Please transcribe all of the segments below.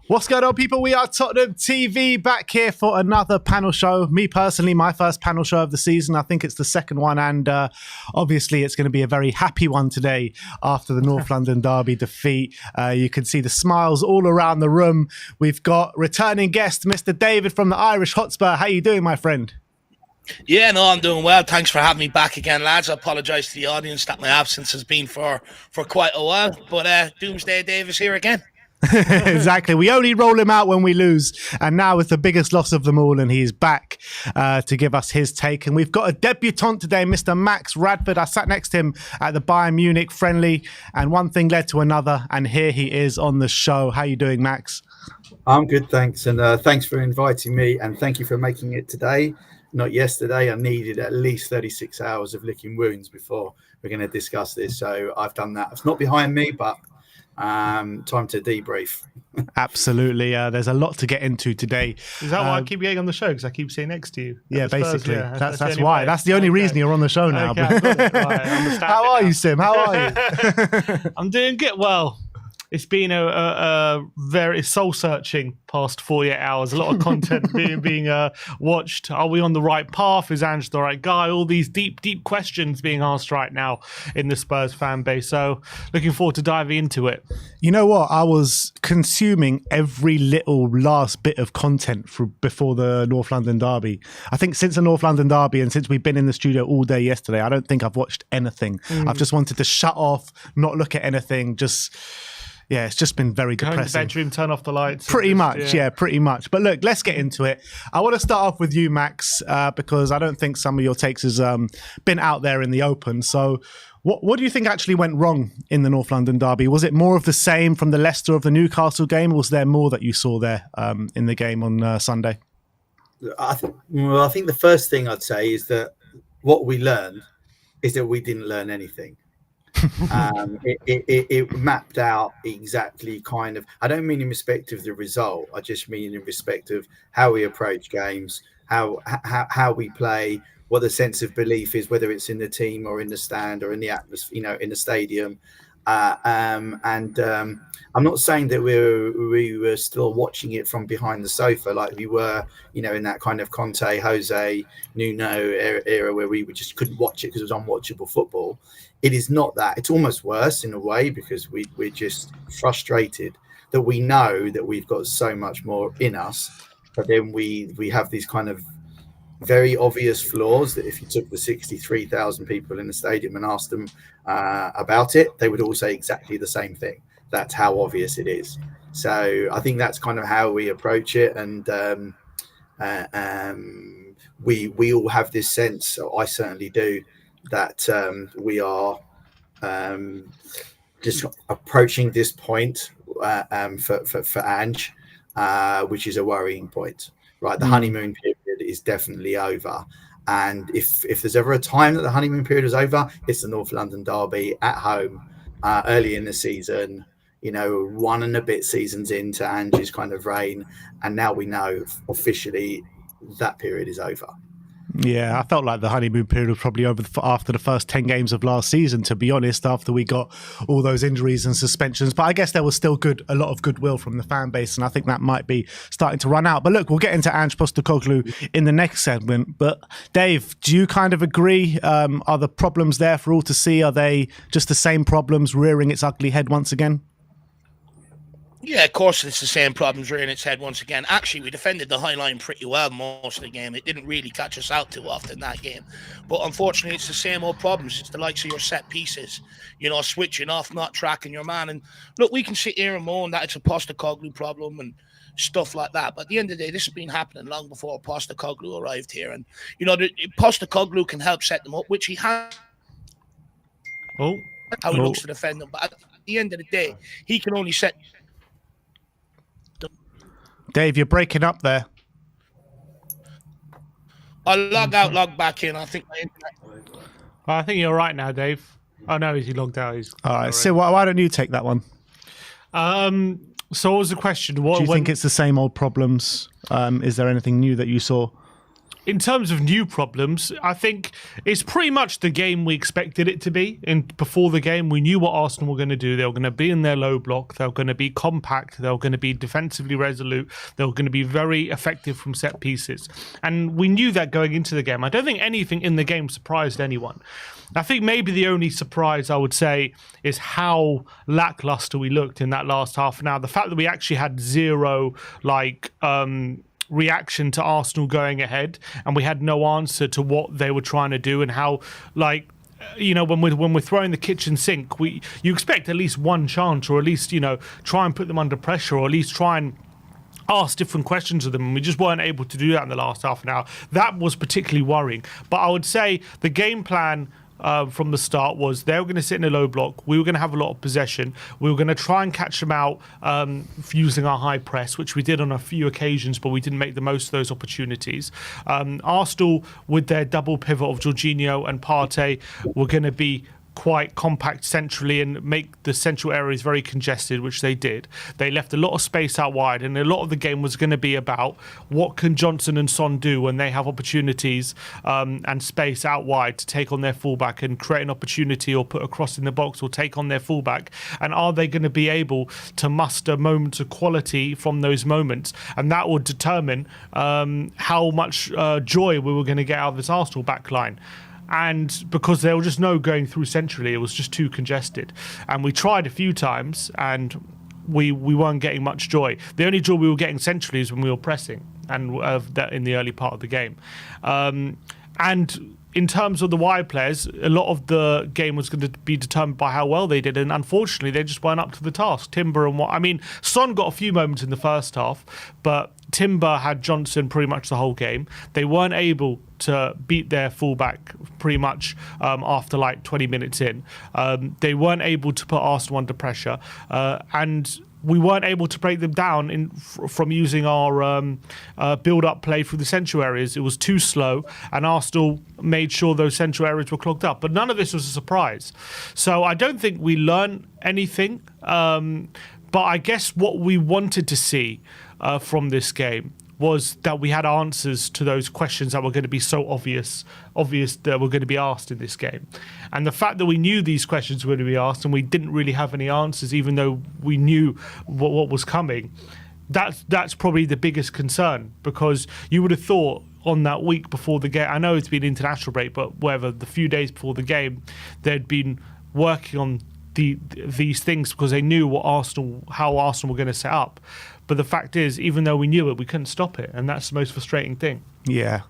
What's going on, people? We are Tottenham TV back here for another panel show. Me personally, my first panel show of the season. I think it's the second one, and obviously it's going to be a very happy one today after the North London derby defeat. You can see the smiles all around the room. We've got returning guest, Mr. David from the Irish Hotspur. How you doing, my friend? Yeah, no, I'm doing well. Thanks for having me back again, lads. I apologise to the audience that my absence has been for quite a while, but Doomsday Dave is here again. Exactly. We only roll him out when we lose, and now it's the biggest loss of them all, and he's back to give us his take. And we've got a debutant today, Mr. Max Radford. I sat next to him at the Bayern Munich friendly, and one thing led to another, and here he is on the show. How you doing, Max? I'm good, thanks, and thanks for inviting me, and thank you for making it today, not yesterday. I needed at least 36 hours of licking wounds before we're going to discuss this, so I've done that. It's not behind me, but time to debrief. Absolutely. There's a lot to get into today. Is that why I keep getting on the show? Because I keep sitting next to you. Yeah, basically. That's why. Way. That's the only reason you're on the show now. Okay, right, how are you, Sim? How are you? I'm doing good. Well, it's been a very soul-searching past 48 hours. A lot of content being watched. Are we on the right path? Is Ange the right guy? All these deep questions being asked right now in the Spurs fan base. So looking forward to diving into it. You know what? I was consuming every little last bit of content before the North London derby. I think since the North London derby and since we've been in the studio all day yesterday, I don't think I've watched anything. I've just wanted to shut off, not look at anything, yeah, it's just been very depressing. Go in the bedroom, turn off the lights. Pretty much. But look, let's get into it. I want to start off with you, Max, because I don't think some of your takes has been out there in the open. So what do you think actually went wrong in the North London derby? Was it more of the same from the Leicester of the Newcastle game, or was there more that you saw there in the game on Sunday? I think the first thing I'd say is that what we learned is that we didn't learn anything. It mapped out exactly kind of, I don't mean in respect of the result, I just mean in respect of how we approach games, how we play, what the sense of belief is, whether it's in the team or in the stand or in the atmosphere, in the stadium. I'm not saying that we were still watching it from behind the sofa like we were, in that kind of Conte, Jose, Nuno era where we just couldn't watch it because it was unwatchable football. It is not that. It's almost worse in a way because we're just frustrated that we know that we've got so much more in us, but then we have these kind of very obvious flaws that if you took the 63,000 people in the stadium and asked them about it, they would all say exactly the same thing. That's how obvious it is. So I think that's kind of how we approach it. And we all have this sense, so I certainly do, that we are just approaching this point for Ange, which is a worrying point. Right, the honeymoon period is definitely over, and if there's ever a time that the honeymoon period is over, it's the North London derby at home, early in the season. 1 and a bit seasons into Ange's kind of reign, and now we know officially that period is over. Yeah, I felt like the honeymoon period was probably over after the first 10 games of last season, to be honest, after we got all those injuries and suspensions. But I guess there was still a lot of goodwill from the fan base, and I think that might be starting to run out. But look, we'll get into Ange Postecoglou in the next segment. But Dave, do you kind of agree? Are the problems there for all to see? Are they just the same problems rearing its ugly head once again? Yeah, of course it's the same problems rearing its head once again. Actually, we defended the high line pretty well most of the game. It didn't really catch us out too often that game. But unfortunately, it's the same old problems. It's the likes of your set pieces, switching off, not tracking your man. And look, we can sit here and moan that it's a Postecoglou problem and stuff like that. But at the end of the day, this has been happening long before Postecoglou arrived here. And, Postecoglou can help set them up, which he has. How he looks to defend them. But at the end of the day, he can only set... Dave, you're breaking up there. I'll log out, log back in. I think you're right now, Dave. Oh, no, he logged out. All right, so why don't you take that one? So what was the question? Do you think it's the same old problems? Is there anything new that you saw? in terms of new problems, I think it's pretty much the game we expected it to be. Before the game, we knew what Arsenal were going to do. They were going to be in their low block. They were going to be compact. They were going to be defensively resolute. They were going to be very effective from set pieces. And we knew that going into the game. I don't think anything in the game surprised anyone. I think maybe the only surprise I would say is how lackluster we looked in that last half an hour. The fact that we actually had zero, reaction to Arsenal going ahead, and we had no answer to what they were trying to do and how, when we're throwing the kitchen sink, you expect at least one chance, or at least try and put them under pressure, or at least try and ask different questions of them, and we just weren't able to do that in the last half an hour. That was particularly worrying. But I would say the game plan from the start was they were going to sit in a low block. We were going to have a lot of possession. We were going to try and catch them out using our high press, which we did on a few occasions, but we didn't make the most of those opportunities. Arsenal, with their double pivot of Jorginho and Partey, were going to be quite compact centrally and make the central areas very congested, which they did. They left a lot of space out wide, and a lot of the game was going to be about what can Johnson and Son do when they have opportunities and space out wide to take on their fullback and create an opportunity or put a cross in the box or take on their fullback, and are they going to be able to muster moments of quality from those moments, and that would determine how much joy we were going to get out of this Arsenal back line. And because there was just no going through centrally, it was just too congested. And we tried a few times, and we weren't getting much joy. The only joy we were getting centrally is when we were pressing, and that in the early part of the game. And in terms of the wide players, a lot of the game was going to be determined by how well they did, and unfortunately, they just weren't up to the task. Timber and Son got a few moments in the first half, but Timber had Johnson pretty much the whole game. They weren't able to beat their fullback pretty much after 20 minutes in. They weren't able to put Arsenal under pressure, and we weren't able to break them down from using our build-up play through the central areas. It was too slow, and Arsenal made sure those central areas were clogged up. But none of this was a surprise. So I don't think we learned anything. But I guess what we wanted to see from this game was that we had answers to those questions that were going to be so obvious that were going to be asked in this game. And the fact that we knew these questions were going to be asked and we didn't really have any answers, even though we knew what was coming, that's probably the biggest concern, because you would have thought on that week before the game, I know it's been international break, but the few days before the game, they'd been working on these things because they knew how Arsenal were going to set up. But the fact is, even though we knew it, we couldn't stop it, and that's the most frustrating thing. Yeah,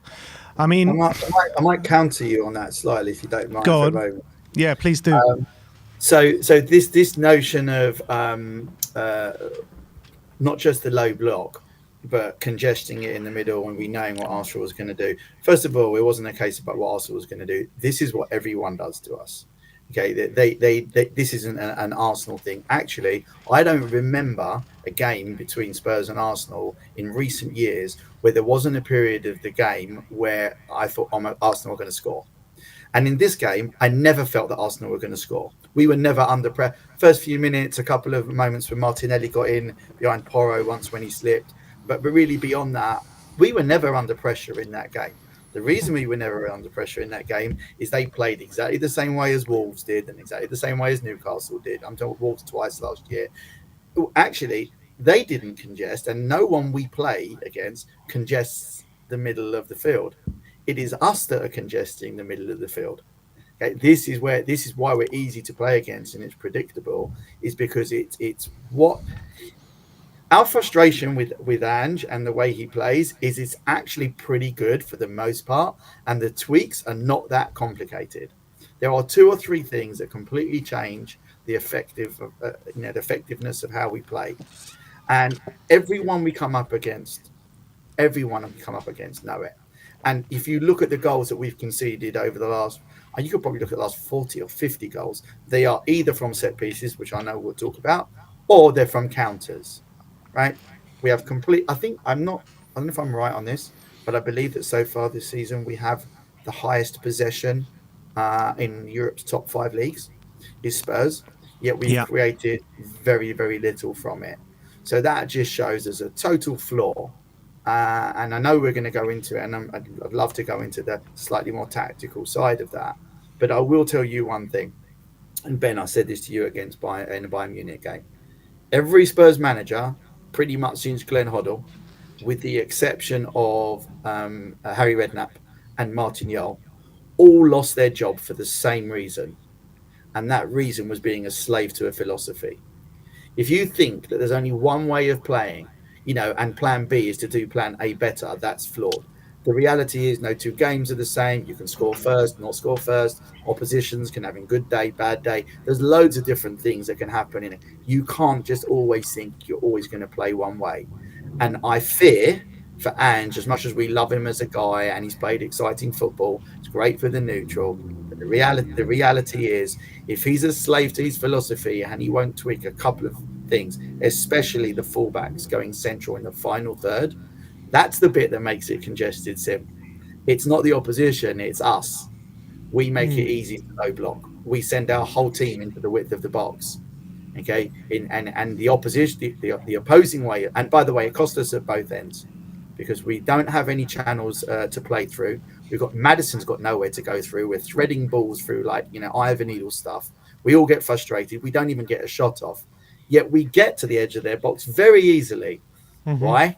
I mean, I might counter you on that slightly, if you don't mind. Go on. Yeah, please do. So this notion of not just the low block, but congesting it in the middle and we knowing what Arsenal was going to do. First of all, it wasn't a case about what Arsenal was going to do. This is what everyone does to us. Okay, they this isn't an Arsenal thing. Actually, I don't remember a game between Spurs and Arsenal in recent years where there wasn't a period of the game where I thought Arsenal were going to score. And in this game, I never felt that Arsenal were going to score. We were never under pressure. First few minutes, a couple of moments when Martinelli got in behind Porro once when he slipped. But really beyond that, we were never under pressure in that game. The reason we were never under pressure in that game is they played exactly the same way as Wolves did and exactly the same way as Newcastle did. I'm talking Wolves twice last year. Actually, they didn't congest, and no one we play against congests the middle of the field. It is us that are congesting the middle of the field. Okay, this is why we're easy to play against, and it's predictable, is because it's what our frustration with Ange and the way he plays is it's actually pretty good for the most part, and the tweaks are not that complicated. There are 2 or 3 things that completely change the effectiveness of how we play, and everyone we come up against know it. And if you look at the goals that we've conceded over the last, you could probably look at the last 40 or 50 goals. They are either from set pieces, which I know we'll talk about, or they're from counters. Right, we have I don't know if I'm right on this, but I believe that so far this season we have the highest possession in Europe's top 5 leagues is Spurs, yet we've created very, very little from it. So that just shows there's a total flaw And I know we're going to go into it, and I'd love to go into the slightly more tactical side of that. But I will tell you one thing, and Ben, I said this to you against in the Bayern Munich game. Every Spurs manager, pretty much since Glenn Hoddle, with the exception of Harry Redknapp and Martin Jol, all lost their job for the same reason. And that reason was being a slave to a philosophy. If you think that there's only one way of playing, and plan B is to do plan A better, that's flawed. The reality is no two games are the same. You can score first, not score first. Oppositions can have a good day, bad day. There's loads of different things that can happen in it. You can't just always think you're always going to play one way. And I fear for Ange, as much as we love him as a guy and he's played exciting football, it's great for the neutral. But the reality is, if he's a slave to his philosophy and he won't tweak a couple of things, especially the fullbacks going central in the final third, that's the bit that makes it congested, Sim. It's not the opposition, it's us. We make it easy to low block. We send our whole team into the width of the box. Okay, and the opposition, the opposing way, and by the way, it cost us at both ends because we don't have any channels to play through. Madison's got nowhere to go through. We're threading balls through like eye of a needle stuff. We all get frustrated. We don't even get a shot off. Yet we get to the edge of their box very easily. Why?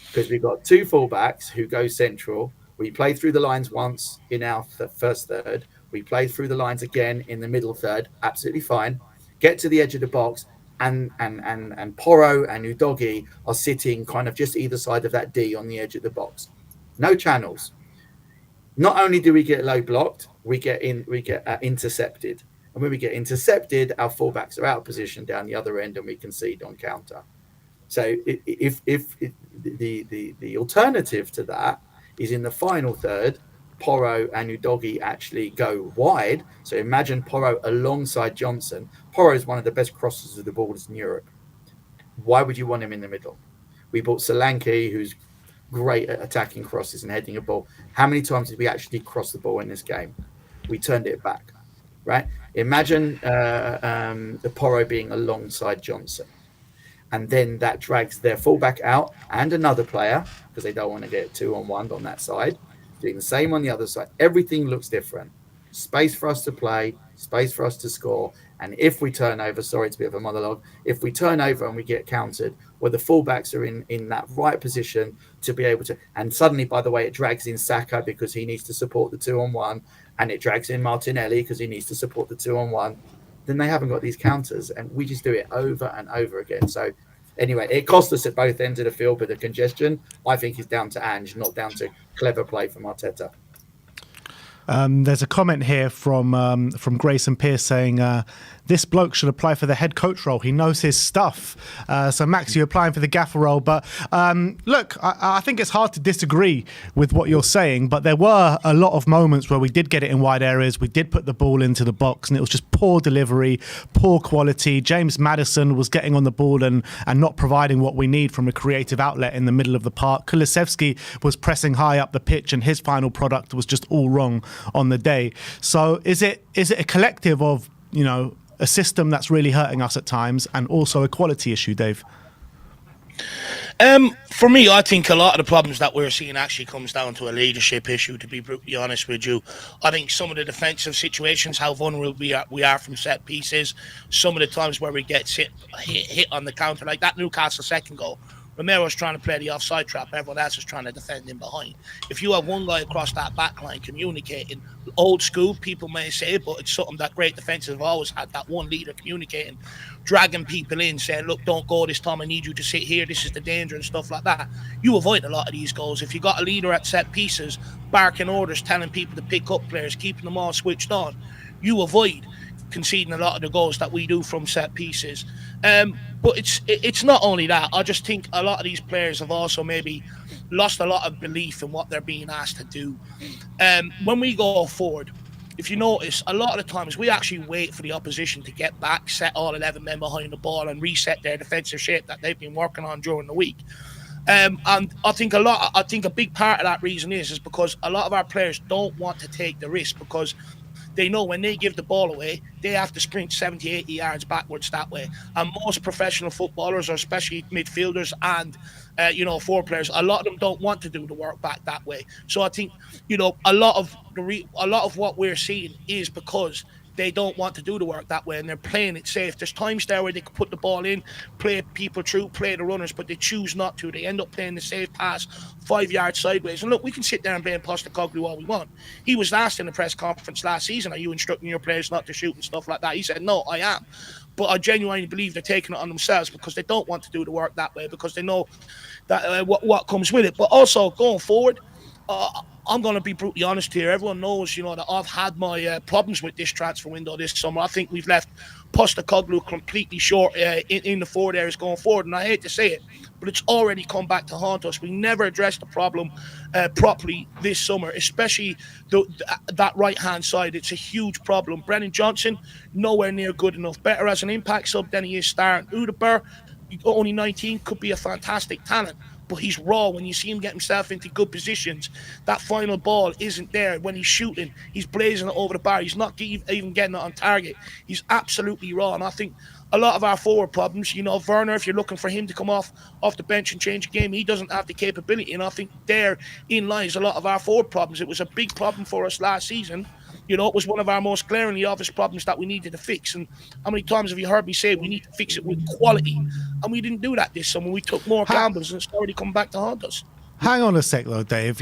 Because we've got two fullbacks who go central. We play through the lines once in our first third. We play through the lines again in the middle third. Absolutely fine. Get to the edge of the box, and Porro and Udogie are sitting kind of just either side of that D on the edge of the box. No channels. Not only do we get low blocked, we get intercepted. And when we get intercepted, our fullbacks are out of position down the other end and we concede on counter. So if the alternative to that is in the final third, Porro and Udogie actually go wide. So imagine Porro alongside Johnson. Porro is one of the best crossers of the balls in Europe. Why would you want him in the middle? We bought Solanke, who's great at attacking crosses and heading a ball. How many times did we actually cross the ball in this game? We turned it back, right? Imagine the Porro being alongside Johnson. And then that drags their fullback out and another player because they don't want to get 2-on-1 on that side. Doing the same on the other side. Everything looks different. Space for us to play, space for us to score. And if we turn over, sorry, it's a bit of a monologue. If we turn over and we get countered, well, the fullbacks are in that right position to be able to. And suddenly, by the way, it drags in Saka because he needs to support the 2-on-1. And it drags in Martinelli because he needs to support the 2-on-1. Then they haven't got these counters. And we just do it over and over again. So anyway, it cost us at both ends of the field, but the congestion, I think, is down to Ange, not down to clever play from Arteta. There's a comment here from Grayson Pierce saying this bloke should apply for the head coach role. He knows his stuff. So Max, you're applying for the gaffer role. But look, I think it's hard to disagree with what you're saying. But there were a lot of moments where we did get it in wide areas. We did put the ball into the box, and it was just poor delivery, poor quality. James Maddison was getting on the ball and not providing what we need from a creative outlet in the middle of the park. Kulusevski was pressing high up the pitch, and his final product was just all wrong on the day. So is it a collective of, a system that's really hurting us at times and also a quality issue, Dave? For me, I think a lot of the problems that we're seeing actually comes down to a leadership issue, to be brutally honest with you. I think some of the defensive situations, how vulnerable we are from set pieces, some of the times where we get hit on the counter, like that Newcastle second goal. Romero's trying to play the offside trap. Everyone else is trying to defend him behind. If you have one guy across that back line communicating, old school, people may say, but it's something that great defenses have always had, that one leader communicating, dragging people in, saying, look, don't go this time, I need you to sit here, this is the danger and stuff like that. You avoid a lot of these goals. If you got a leader at set pieces, barking orders, telling people to pick up players, keeping them all switched on, you avoid conceding a lot of the goals that we do from set pieces. But it's not only that. I just think a lot of these players have also maybe lost a lot of belief in what they're being asked to do. When we go forward, if you notice, a lot of the times we actually wait for the opposition to get back, set all 11 men behind the ball and reset their defensive shape that they've been working on during the week. And I think a big part of that reason is because a lot of our players don't want to take the risk, because they know when they give the ball away, they have to sprint 70, 80 yards backwards that way. And most professional footballers, or especially midfielders and forward players, a lot of them don't want to do the work back that way. So I think a lot of what we're seeing is because they don't want to do the work that way, and they're playing it safe. There's times there where they could put the ball in, play people through, play the runners, but they choose not to. They end up playing the safe pass 5 yards sideways. And look, we can sit there and blame Postecoglou all we want. He was asked in the press conference last season, are you instructing your players not to shoot and stuff like that? He said, no, I am. But I genuinely believe they're taking it on themselves because they don't want to do the work that way, because they know that what comes with it. But also, going forward, I'm going to be brutally honest here. Everyone knows, that I've had my problems with this transfer window this summer. I think we've left Postecoglou completely short in the forward areas going forward. And I hate to say it, but it's already come back to haunt us. We never addressed the problem properly this summer, especially that right-hand side. It's a huge problem. Brennan Johnson, nowhere near good enough. Better as an impact sub than he is starting. Udeber, only 19, could be a fantastic talent, but he's raw. When you see him get himself into good positions, that final ball isn't there. When he's shooting, he's blazing it over the bar. He's not even getting it on target. He's absolutely raw. And I think a lot of our forward problems, Werner, if you're looking for him to come off the bench and change the game, he doesn't have the capability. And I think therein lies a lot of our forward problems. It was a big problem for us last season. It was one of our most glaringly obvious problems that we needed to fix. And how many times have you heard me say we need to fix it with quality? And we didn't do that this summer. We took more gambles, and it's already come back to haunt us. Hang on a sec, though, Dave.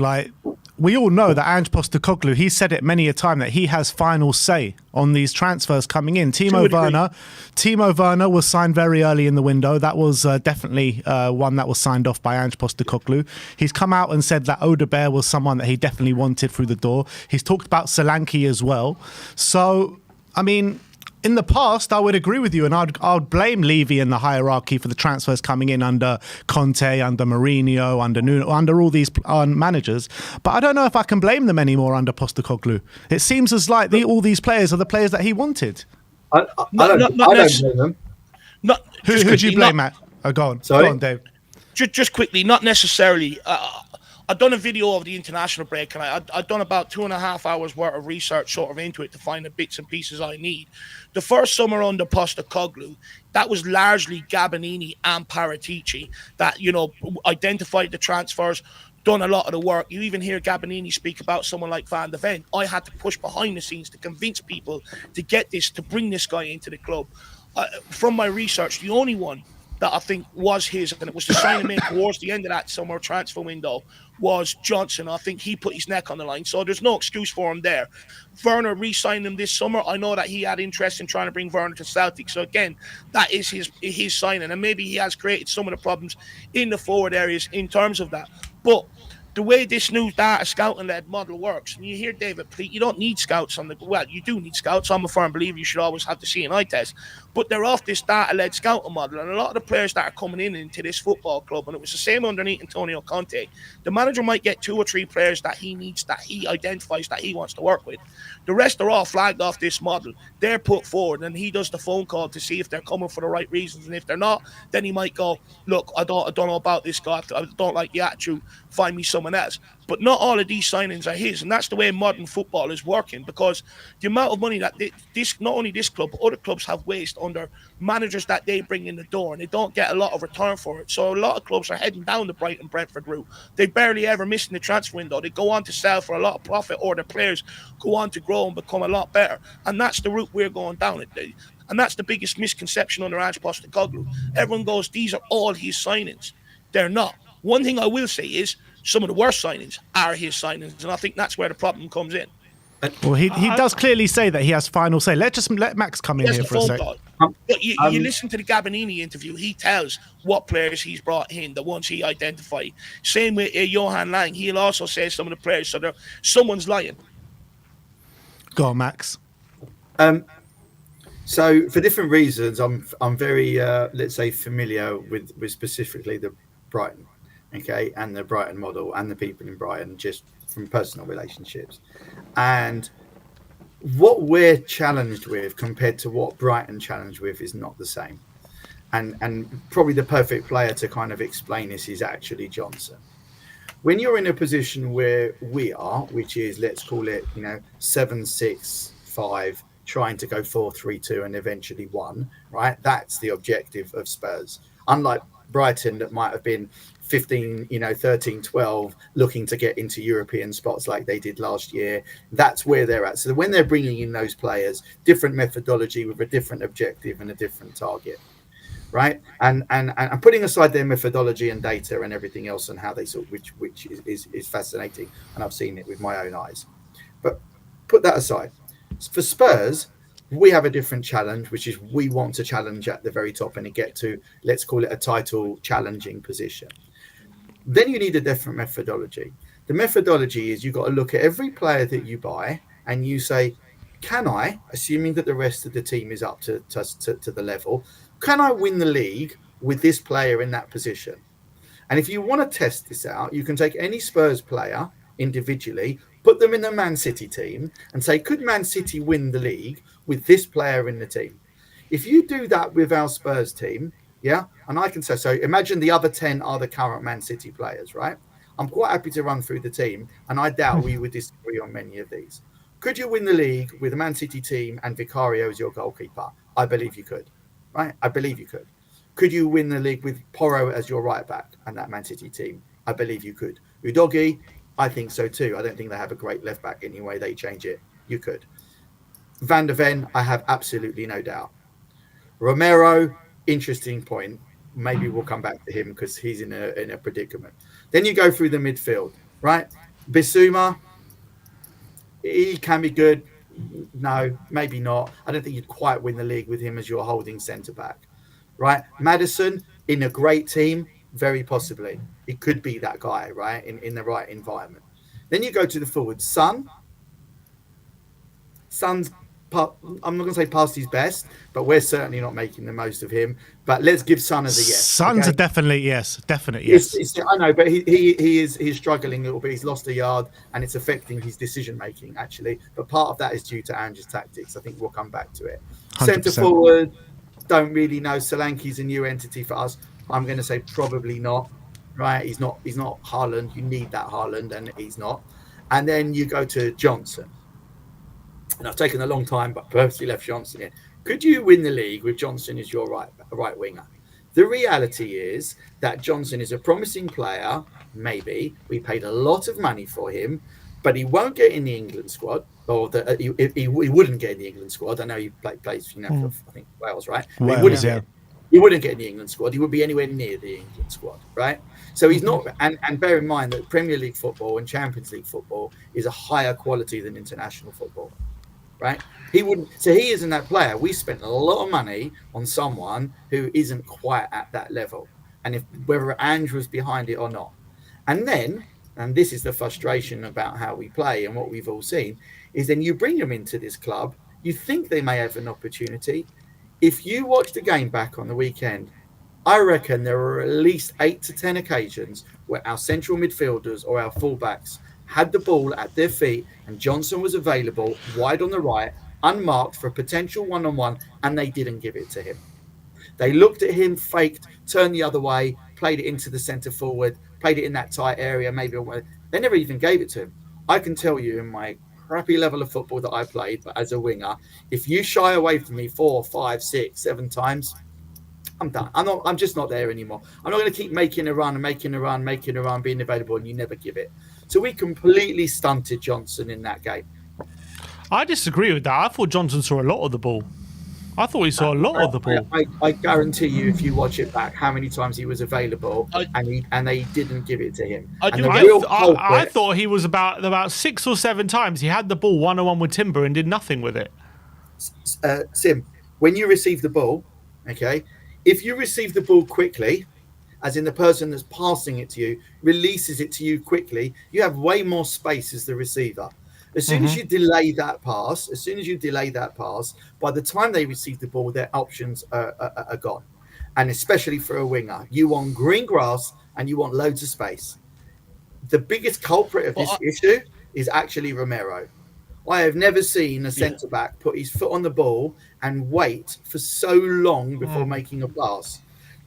We all know that Ange Postecoglou, he said it many a time that he has final say on these transfers coming in. Timo Werner was signed very early in the window. That was definitely one that was signed off by Ange Postecoglou. He's come out and said that Odebear was someone that he definitely wanted through the door. He's talked about Solanke as well. So, I mean, in the past, I would agree with you, and I'd blame Levy in the hierarchy for the transfers coming in under Conte, under Mourinho, under Nuno, under all these managers. But I don't know if I can blame them anymore under Postecoglou. It seems as like all these players are the players that he wanted. I don't blame them. Who do you blame, Matt? Go on. Sorry? Go on, Dave. Just quickly, not necessarily. I've done a video of the international break, and I've done about 2.5 hours worth of research sort of into it to find the bits and pieces I need. The first summer under Postecoglou, that was largely Gabbanini and Paratici that, identified the transfers, done a lot of the work. You even hear Gabbanini speak about someone like Van de Ven. I had to push behind the scenes to convince people to bring this guy into the club. From my research, the only one that I think was his, and it was the signing in towards the end of that summer transfer window, was Johnson. I think he put his neck on the line, so there's no excuse for him there. Werner re-signed him this summer. I know that he had interest in trying to bring Werner to Celtic, so again, that is his signing, and maybe he has created some of the problems in the forward areas in terms of that. But the way this new data scouting-led model works, and you hear David Pleat, you don't need scouts you do need scouts. I'm a firm believer you should always have the CNI test, but they're off this data-led scouting model, and a lot of the players that are coming into this football club, and it was the same underneath Antonio Conte, the manager might get 2 or 3 players that he needs, that he identifies that he wants to work with. The rest are all flagged off this model. They're put forward, and he does the phone call to see if they're coming for the right reasons, and if they're not, then he might go, look, I don't know about this guy, I don't like the attitude, find me someone else. But not all of these signings are his, and that's the way modern football is working, because the amount of money that not only this club, but other clubs have wasted under managers that they bring in the door, and they don't get a lot of return for it. So a lot of clubs are heading down the Brighton Brentford route. They barely ever miss in the transfer window. They go on to sell for a lot of profit, or the players go on to grow and become a lot better. And that's the route we're going down. And that's the biggest misconception under Ange Postecoglou. Everyone goes, these are all his signings. They're not. One thing I will say is some of the worst signings are his signings, and I think that's where the problem comes in. Well, he does clearly say that he has final say. Let Max come in here for a sec. But you listen to the Gabbanini interview, he tells what players he's brought in, the ones he identified. Same with Johan Lang. He'll also say some of the players, so someone's lying. Go on, Max. So for different reasons, I'm very let's say familiar with specifically the Brighton, okay, and the Brighton model and the people in Brighton, just from personal relationships. And what we're challenged with compared to what Brighton challenged with is not the same. And probably the perfect player to kind of explain this is actually Johnson. When you're in a position where we are, which is, let's call it, 7-6-5-2, 3-5, trying to go 4-3-2 and eventually won, right? That's the objective of Spurs. Unlike Brighton, that might have been 15, 13, 12, looking to get into European spots like they did last year. That's where they're at. So when they're bringing in those players, different methodology with a different objective and a different target, right? And putting aside their methodology and data and everything else and how they sort, which is fascinating, and I've seen it with my own eyes. But put that aside. For Spurs, we have a different challenge, which is we want to challenge at the very top and get to, let's call it a title challenging position. Then you need a different methodology. The methodology is you've got to look at every player that you buy and you say, can I, assuming that the rest of the team is up to the level, can I win the league with this player in that position? And if you want to test this out, you can take any Spurs player individually, put them in the Man City team and say, could Man City win the league with this player in the team? If you do that with our Spurs team, yeah, and I can say, so imagine the other 10 are the current Man City players, right? I'm quite happy to run through the team, and I doubt we would disagree on many of these. Could you win the league with a Man City team and Vicario as your goalkeeper? I believe you could, right? I believe you could. Could you win the league with Porro as your right back and that Man City team? I believe you could. Udogie, I think so too. I don't think they have a great left back anyway. They change it. You could. Van der Ven, I have absolutely no doubt. Romero, interesting point. Maybe we'll come back to him because he's in a predicament. Then you go through the midfield, right? Bissouma, he can be good. No, maybe not. I don't think you'd quite win the league with him as your holding centre back, right? Maddison in a great team, very possibly. He could be that guy, right? In the right environment. Then you go to the forward. Son's, I'm not going to say past his best, but we're certainly not making the most of him. But let's give Son as a yes. Son's a definite yes. I know, but he's struggling a little bit. He's lost a yard, and it's affecting his decision making actually. But part of that is due to Ange's tactics. I think we'll come back to it. 100%. Centre forward, don't really know. Solanke's a new entity for us. I'm going to say probably not. Right? He's not Haaland. You need that Haaland, and he's not. And then you go to Johnson. And I've taken a long time, but purposely left Johnson in. Could you win the league with Johnson as your right winger? The reality is that Johnson is a promising player. Maybe we paid a lot of money for him, but he won't get in the England squad, or he wouldn't get in the England squad. I know he plays, for, I think Wales, right? Wales, he wouldn't get in the England squad. He would be anywhere near the England squad, right? So he's not. And bear in mind that Premier League football and Champions League football is a higher quality than international football. Right, he wouldn't. So he isn't that player. We spent a lot of money on someone who isn't quite at that level, and if whether Ange was behind it or not. And then, and this is the frustration about how we play and what we've all seen, is then you bring them into this club. You think they may have an opportunity. If you watch the game back on the weekend, I reckon there were at least 8 to 10 occasions where our central midfielders or our fullbacks had the ball at their feet and Johnson was available wide on the right, unmarked for a potential one-on-one, and they didn't give it to him. They looked at him, faked, turned the other way, played it into the centre forward, played it in that tight area, maybe they never even gave it to him. I can tell you in my crappy level of football that I played, but as a winger, if you shy away from me 4, 5, 6, 7 times, I'm done. I'm just not there anymore. I'm not going to keep making a run, being available, and you never give it. So we completely stunted Johnson in that game. I disagree with that. I thought Johnson saw a lot of the ball. I thought he saw a lot of the ball. I guarantee you, if you watch it back, how many times he was available and they didn't give it to him. I thought he was about 6 or 7 times. He had the ball one-on-one with Timber and did nothing with it. Sim, when you receive the ball, okay, if you receive the ball quickly, as in the person that's passing it to you releases it to you quickly, you have way more space as the receiver. As soon as you delay that pass, by the time they receive the ball, their options are gone. And especially for a winger, you want green grass and you want loads of space. The biggest culprit of this issue is actually Romero. I have never seen a centre-back put his foot on the ball and wait for so long before making a pass.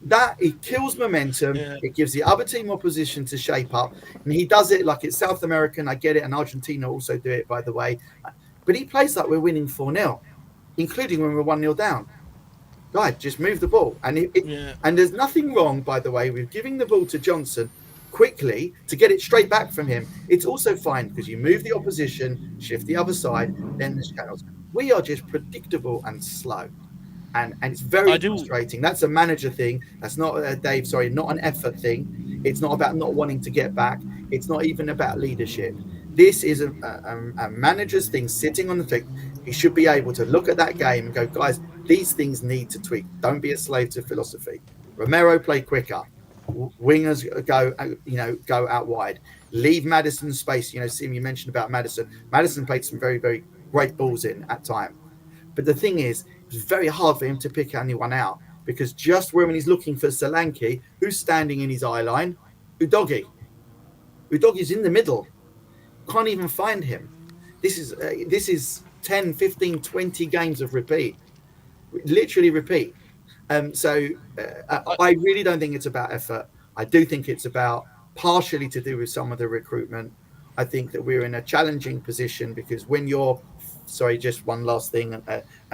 That it kills momentum. It gives the other team opposition to shape up, and he does it like it's South American. I get it, and Argentina also do it, by the way. but he plays like we're winning 4-0, including when we're 1-0 down. Right, just move the ball. And and there's nothing wrong, by the way, with giving the ball to Johnson quickly to get it straight back from him. It's also fine because you move the opposition, shift the other side, then there's channels. We are just predictable and slow. And it's very frustrating. That's a manager thing. That's not, Dave, sorry, not an effort thing. It's not about not wanting to get back. It's not even about leadership. This is a manager's thing sitting on the thing. He should be able to look at that game and go, guys, these things need to tweak. Don't be a slave to philosophy. Romero play quicker. Wingers go out wide. Leave Maddison space. Sim, you mentioned about Maddison. Maddison played some very, very great balls in at time. But the thing is, it's very hard for him to pick anyone out because just when he's looking for Solanke, who's standing in his eye line? Udogie. Udogie's in the middle. Can't even find him. This is 10, 15, 20 games of repeat. Literally repeat. So I really don't think it's about effort. I do think it's about partially to do with some of the recruitment. I think that we're in a challenging position because when you're, sorry, just one last thing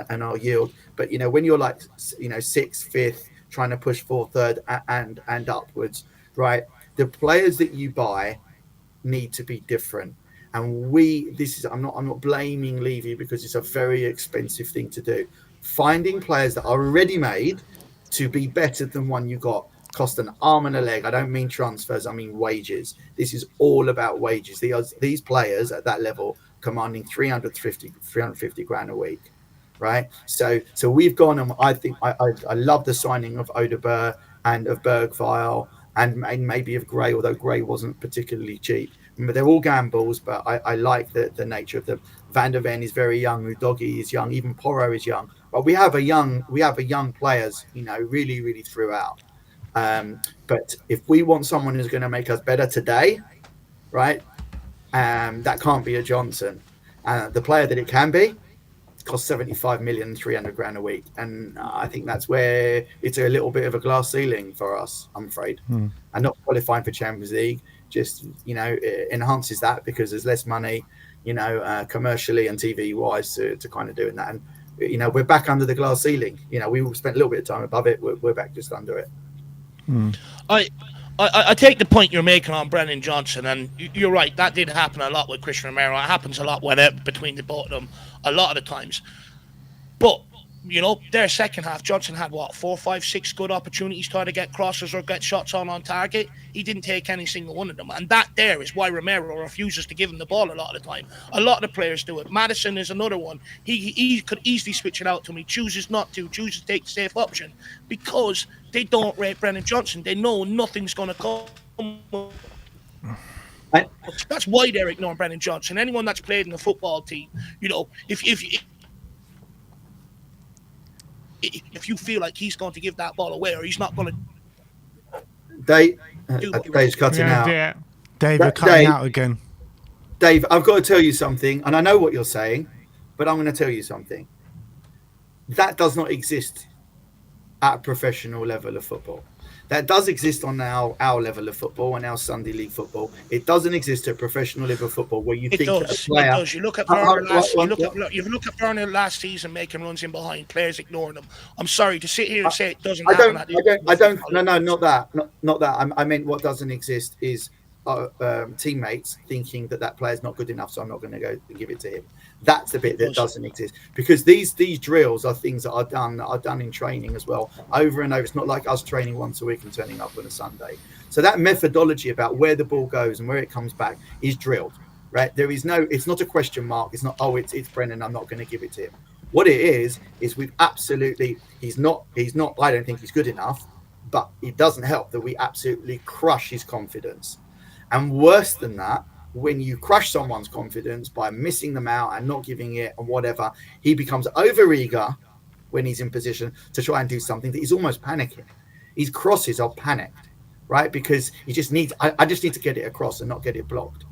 and I'll yield. But, when you're like, 6th, 5th, trying to push 4th, 3rd and upwards, right? The players that you buy need to be different. And I'm not blaming Levy because it's a very expensive thing to do. Finding players that are already made to be better than one you got cost an arm and a leg. I don't mean transfers, I mean wages. This is all about wages. These players at that level commanding 350 grand a week, right? So we've gone and I think I love the signing of Odeberg and of Bergvile and maybe of Gray, although Gray wasn't particularly cheap. They're all gambles, but I like the nature of them. Van der Ven is very young. Udogie is young. Even Porro is young. But we have a young players, really, really throughout. But if we want someone who's going to make us better today, right? That can't be a Johnson. The player that it can be costs 75 million, 300 grand a week. And I think that's where it's a little bit of a glass ceiling for us, I'm afraid. And not qualifying for Champions League just, it enhances that because there's less money, commercially and TV wise to kind of doing that. And, we're back under the glass ceiling. We spent a little bit of time above it. We're back just under it. I take the point you're making on Brennan Johnson, and you're right. That did happen a lot with Christian Romero. It happens a lot between the both of them, a lot of the times. But their second half, Johnson had 4, 5, 6 good opportunities trying to get crosses or get shots on target. He didn't take any single one of them, and that there is why Romero refuses to give him the ball a lot of the time. A lot of the players do it. Madison is another one. He could easily switch it out to him. He chooses not to. Chooses to take the safe option because they don't rate Brennan Johnson. They know nothing's going to come. That's why they're ignoring Brennan Johnson. Anyone that's played in the football team, if you feel like he's going to give that ball away or he's not going to Dave's cutting out. Yeah. Dave, you're cutting out again. Dave, I've got to tell you something, and I know what you're saying, but I'm going to tell you something. That does not exist at a professional level of football. That does exist on our level of football and our Sunday League football. It doesn't exist at professional level of football where you think that a player... It does. You look at Werner last season making runs in behind, players ignoring them. I'm sorry to sit here and say it doesn't happen. No, not that. Not that. I meant what doesn't exist is teammates thinking that player's not good enough, so I'm not going to go and give it to him. That's the bit that doesn't exist because these drills are things that are done in training as well over and over. It's not like us training once a week and turning up on a Sunday. So that methodology about where the ball goes and where it comes back is drilled, right? It's not a question mark. It's not, it's Brennan, I'm not going to give it to him. What it is we've absolutely, he's not, I don't think he's good enough, but it doesn't help that we absolutely crush his confidence. And worse than that, when you crush someone's confidence by missing them out and not giving it and whatever, he becomes overeager when he's in position to try and do something that he's almost panicking. His crosses are panicked, right? Because he just needs, I just need to get it across and not get it blocked.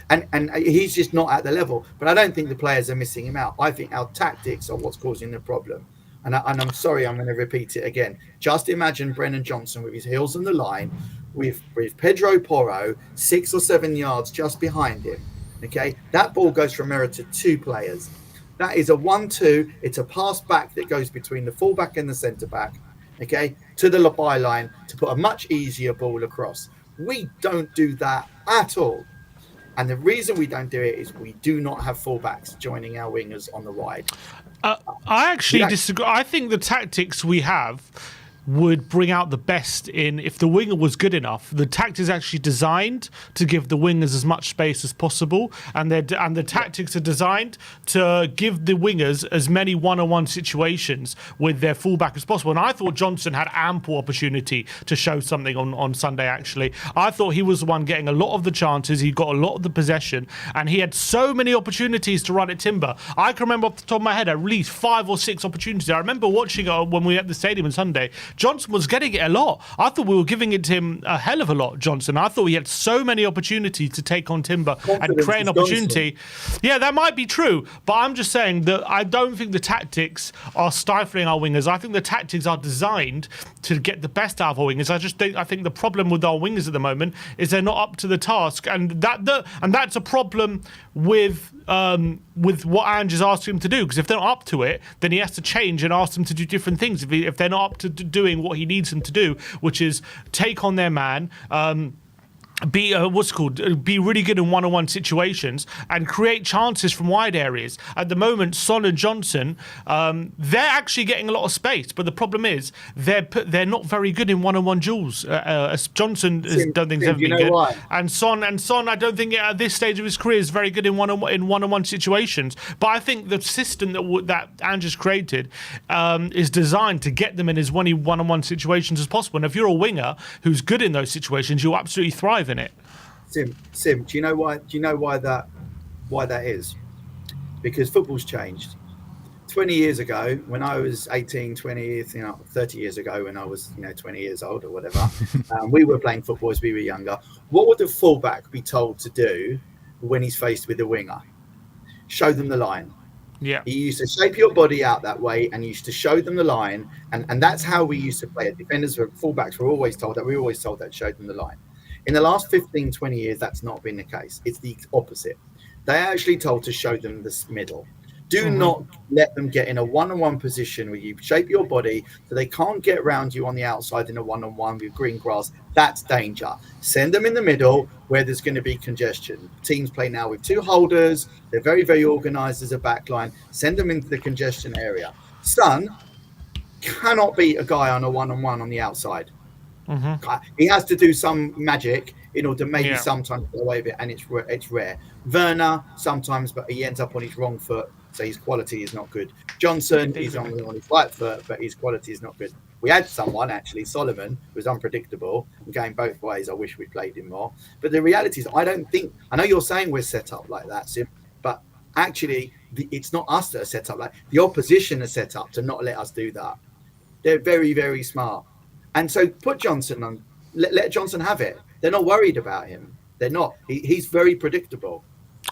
And he's just not at the level. But I don't think the players are missing him out. I think our tactics are what's causing the problem. And I'm sorry, I'm going to repeat it again. Just imagine Brennan Johnson with his heels on the line, with Pedro Porro 6 or 7 yards just behind him. Okay, that ball goes from Romero to 2 players. That is a 1-2. It's a pass back that goes between the fullback and the centre back, okay, to the byline to put a much easier ball across. We don't do that at all. And the reason we don't do it is we do not have fullbacks joining our wingers on the wide. I actually disagree. I think the tactics we have would bring out the best in if the winger was good enough. The tactics is actually designed to give the wingers as much space as possible, and the tactics are designed to give the wingers as many one-on-one situations with their fullback as possible. And I thought Johnson had ample opportunity to show something on Sunday, actually. I thought he was the one getting a lot of the chances. He got a lot of the possession, and he had so many opportunities to run at Timber. I can remember off the top of my head at least 5 or 6 opportunities. I remember watching it when we were at the stadium on Sunday. Johnson was getting it a lot. I thought we were giving it to him a hell of a lot, Johnson. I thought he had so many opportunities to take on Timber and create an opportunity. Yeah, that might be true, but I'm just saying that I don't think the tactics are stifling our wingers. I think the tactics are designed to get the best out of our wingers. I think the problem with our wingers at the moment is they're not up to the task, and that's a problem with what Ange is asking him to do, because if they're not up to it, then he has to change and ask them to do different things. If they're not up to doing what he needs them to do, which is take on their man, be really good in one-on-one situations and create chances from wide areas. At the moment, Son and Johnson, they're actually getting a lot of space, but the problem is they're not very good in one-on-one duels. Johnson don't think he's ever been good, why? and Son I don't think at this stage of his career is very good in one-on-one situations. But I think the system that Ange has created is designed to get them in as many one-on-one situations as possible. And if you're a winger who's good in those situations, you'll absolutely thrive in it. Sim, do you know why? Do you know why that is? Because football's changed. 20 years ago, when I was 18, 20, 30 years ago, when I was 20 years old or whatever, we were playing football as we were younger. What would the fullback be told to do when he's faced with a winger? Show them the line. Yeah. You used to shape your body out that way and you used to show them the line. And that's how we used to play it. Defenders, fullbacks were always told that. We were always told that, show them the line. In the last 15, 20 years, that's not been the case. It's the opposite. They're actually told to show them this middle. Do not let them get in a one-on-one position where you shape your body so they can't get around you on the outside in a one-on-one with green grass. That's danger. Send them in the middle where there's going to be congestion. Teams play now with 2 holders. They're very, very organized as a backline. Send them into the congestion area. Son cannot beat a guy on a one-on-one on the outside. He has to do some magic in order to maybe sometimes get away with it, and it's rare. Werner sometimes, but he ends up on his wrong foot, so his quality is not good. Johnson is on his right foot, but his quality is not good. We had someone, actually, Solomon, who was unpredictable and going both ways. I wish we played him more. But the reality is, I know you're saying we're set up like that, Sim, but actually, it's not us that are set up like that. The opposition are set up to not let us do that. They're very, very smart. And so put Johnson on, let Johnson have it. They're not worried about him. They're not. He's very predictable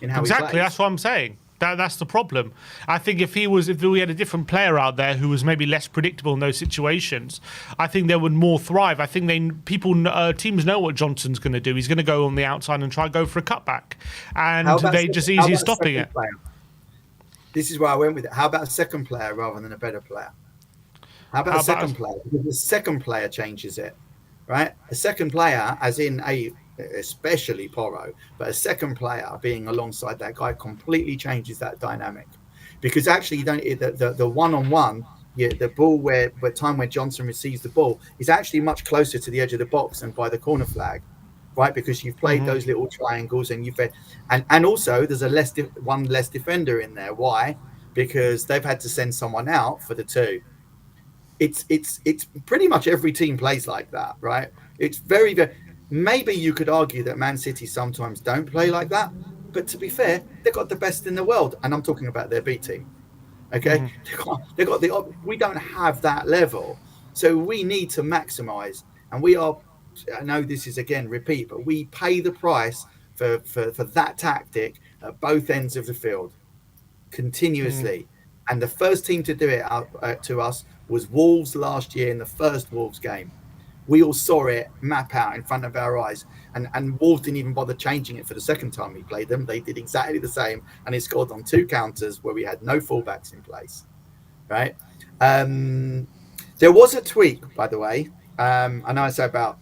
in how he plays. Exactly, that's what I'm saying. That's the problem. I think if we had a different player out there who was maybe less predictable in those situations, I think they would more thrive. I think teams know what Johnson's going to do. He's going to go on the outside and try to go for a cutback, and they just easy stopping it. Player? This is where I went with it. How about a second player rather than a better player? How about a second player? Because the second player changes it, right? A second player, as in especially Porro, but a second player being alongside that guy completely changes that dynamic. Because actually, you don't the one-on-one, the ball where Johnson receives the ball is actually much closer to the edge of the box and by the corner flag, right? Because you've played those little triangles and and also there's one less defender in there. Why? Because they've had to send someone out for the 2. It's pretty much every team plays like that, right? It's very, very. Maybe you could argue that Man City sometimes don't play like that, but to be fair, they've got the best in the world, and I'm talking about their B team. Okay, they got we don't have that level, so we need to maximise, and we are. I know this is again repeat, but we pay the price for that tactic at both ends of the field continuously. And the first team to do it to us was Wolves last year in the first Wolves game. We all saw it map out in front of our eyes. And Wolves didn't even bother changing it for the second time we played them. They did exactly the same, and they scored on 2 counters where we had no fullbacks in place, right? There was a tweak, by the way. I know I say about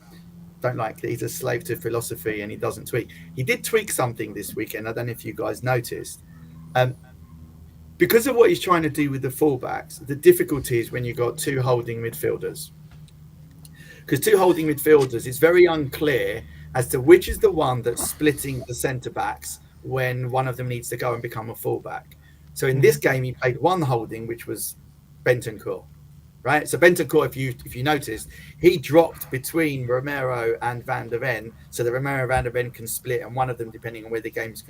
don't like that he's a slave to philosophy and he doesn't tweak. He did tweak something this weekend. I don't know if you guys noticed. Because of what he's trying to do with the fullbacks, the difficulty is when you've got 2 holding midfielders. Because 2 holding midfielders, it's very unclear as to which is the one that's splitting the centre backs when one of them needs to go and become a fullback. So in this game, he played 1 holding, which was Bentancur, right? So Bentancur, if you noticed, he dropped between Romero and Van der Ven, so that Romero and Van der Ven can split, and one of them, depending on where the game's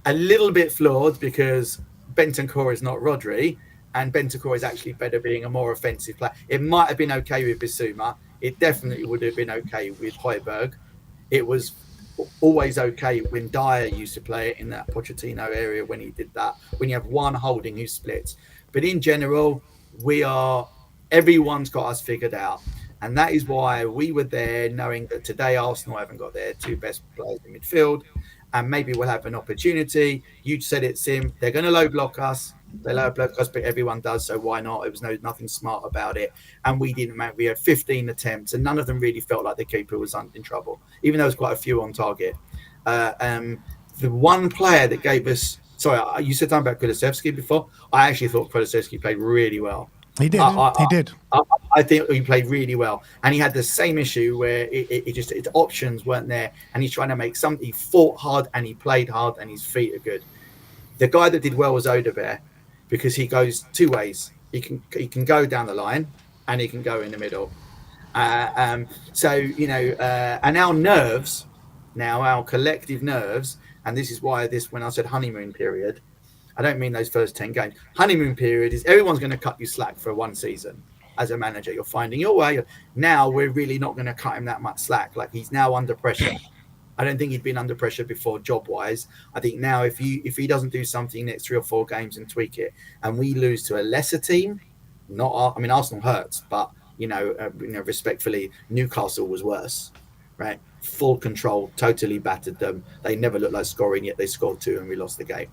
a little bit flawed because Bentancur is not Rodri, and Bentancur is actually better being a more offensive player. It might have been okay with Bissouma. It definitely would have been okay with Højbjerg. It was always okay when Dyer used to play it in that Pochettino area when he did that, when you have 1 holding who splits. But in general, everyone's got us figured out. And that is why we were there knowing that today Arsenal haven't got their 2 best players in midfield. And maybe we'll have an opportunity. You said it, Sim. They're going to low block us. They low block us, but everyone does. So why not? It was nothing smart about it. And we didn't. We had 15 attempts, and none of them really felt like the keeper was in trouble, even though there was quite a few on target. The one player that gave us. Sorry, you said something about Kulusevski before. I actually thought Kulusevski played really well. He did. He did. I think he played really well, and he had the same issue where its options weren't there, and he's trying to make something. He fought hard and he played hard, and his feet are good. The guy that did well was Odegaard, because he goes 2 ways. He can go down the line, and he can go in the middle. So and our nerves, our collective nerves, and this is why when I said honeymoon period. I don't mean those first 10 games. Honeymoon period is everyone's going to cut you slack for 1 season. As a manager, you're finding your way. Now we're really not going to cut him that much slack. Like, he's now under pressure. I don't think he'd been under pressure before job-wise. I think now if he doesn't do something next 3 or 4 games and tweak it, and we lose to a lesser team, Arsenal hurts, but respectfully, Newcastle was worse, right? Full control, totally battered them. They never looked like scoring, yet they scored 2 and we lost the game.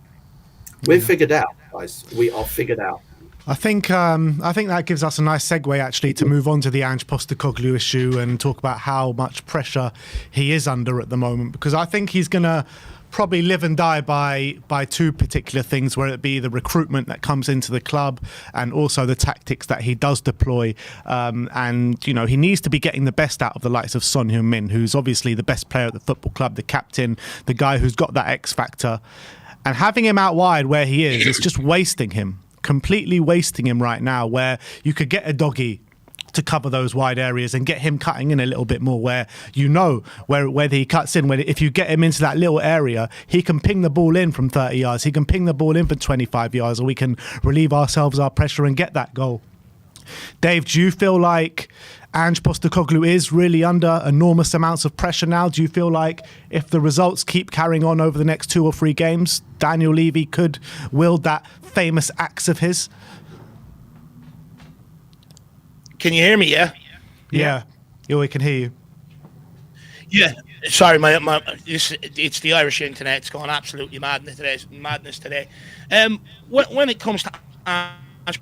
We're figured out, guys. We are figured out. I think that gives us a nice segue actually to move on to the Ange Postecoglou issue and talk about how much pressure he is under at the moment, because I think he's going to probably live and die by 2 particular things, whether it be the recruitment that comes into the club and also the tactics that he does deploy. And he needs to be getting the best out of the likes of Son Heung-min, who's obviously the best player at the football club, the captain, the guy who's got that X factor. And having him out wide where he is, it's just wasting him, completely wasting him right now, where you could get a doggy to cover those wide areas and get him cutting in a little bit more, where whether he cuts in, where if you get him into that little area, he can ping the ball in from 30 yards, he can ping the ball in for 25 yards, or we can relieve ourselves our pressure and get that goal. Dave, do you feel like Ange Postecoglou is really under enormous amounts of pressure now? Do you feel like if the results keep carrying on over the next 2 or 3 games, Daniel Levy could wield that famous axe of his? Can you hear me? Yeah, we can hear you. Yeah. Sorry, it's the Irish internet. It's going absolutely madness today. When it comes to Ange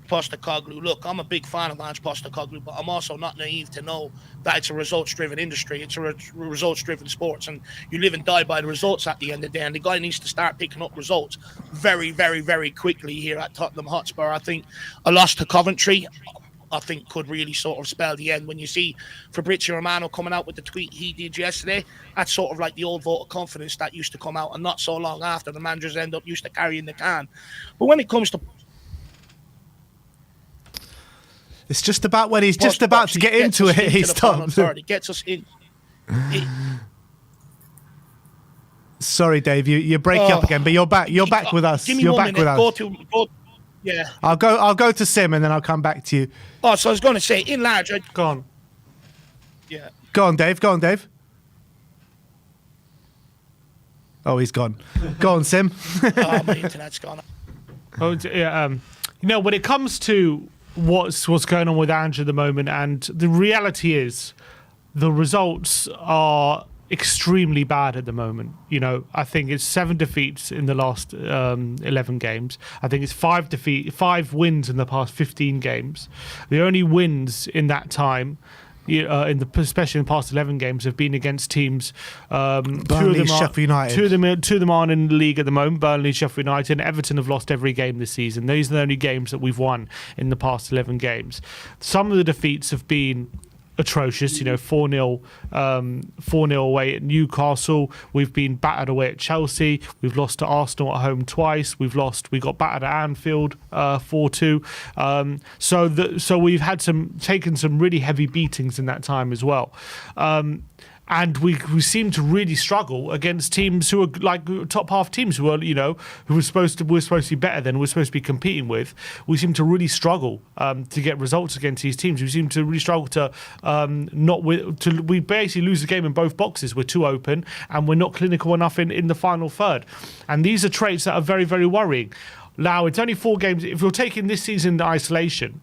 Postecoglou, look, I'm a big fan of Ange Postecoglou, but I'm also not naive to know that it's a results-driven industry. It's a results-driven sports, and you live and die by the results at the end of the day. And the guy needs to start picking up results very, very, very quickly here at Tottenham Hotspur. I think a loss to Coventry, I think, could really sort of spell the end. When you see Fabrizio Romano coming out with the tweet he did yesterday, that's sort of like the old vote of confidence that used to come out, and not so long after, the managers end up used to carrying the can. But when it comes to it's just about when he's just about to get into it, he stops. It gets us in. Sorry, Dave, you're breaking up again, but you're back. You're back with us. Give me you're 1 back minute. with us. Yeah. I'll go to Sim and then I'll come back to you. Oh, so I was going to say, in large, Go on. Yeah. Go on, Dave. Oh, he's gone. Go on, Sim. Oh, my internet's gone. Oh, yeah. When it comes to what's going on with Ange at the moment, and the reality is the results are extremely bad at the moment. You know, I think it's 7 defeats in the last 11 games. I think it's 5 wins in the past 15 games. The only wins in that time, especially in the past 11 games, have been against teams. Burnley, Sheffield United. Two of them aren't in the league at the moment. Burnley, Sheffield United, and Everton have lost every game this season. These are the only games that we've won in the past 11 games. Some of the defeats have been atrocious, 4-0 away at Newcastle. We've been battered away at Chelsea. We've lost to Arsenal at home twice. We got battered at Anfield 4-2. So we've taken some really heavy beatings in that time as well. And we seem to really struggle against teams who are like top half teams who we're supposed to be better than, we're supposed to be competing with. We seem to really struggle to get results against these teams. We seem to really struggle we basically lose the game in both boxes. We're too open and we're not clinical enough in the final third. And these are traits that are very, very worrying. Now, it's only 4 games. If you're taking this season in isolation,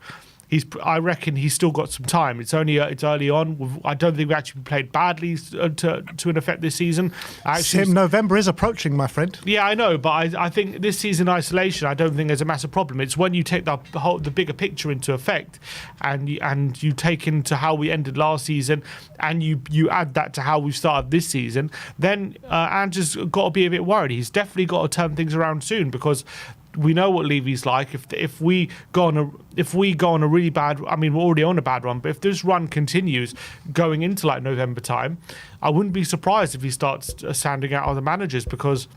I reckon he's still got some time. It's early on. I don't think we actually played badly to an effect this season. November is approaching, my friend. Yeah, I know, but I think this season isolation, I don't think there's a massive problem. It's when you take the bigger picture into effect, and you take into how we ended last season, and you add that to how we've started this season. Then Ange's got to be a bit worried. He's definitely got to turn things around soon, because we know what Levy's like. If we go on a really bad, I mean, we're already on a bad run, but if this run continues going into like November time, I wouldn't be surprised if he starts sounding out other managers, because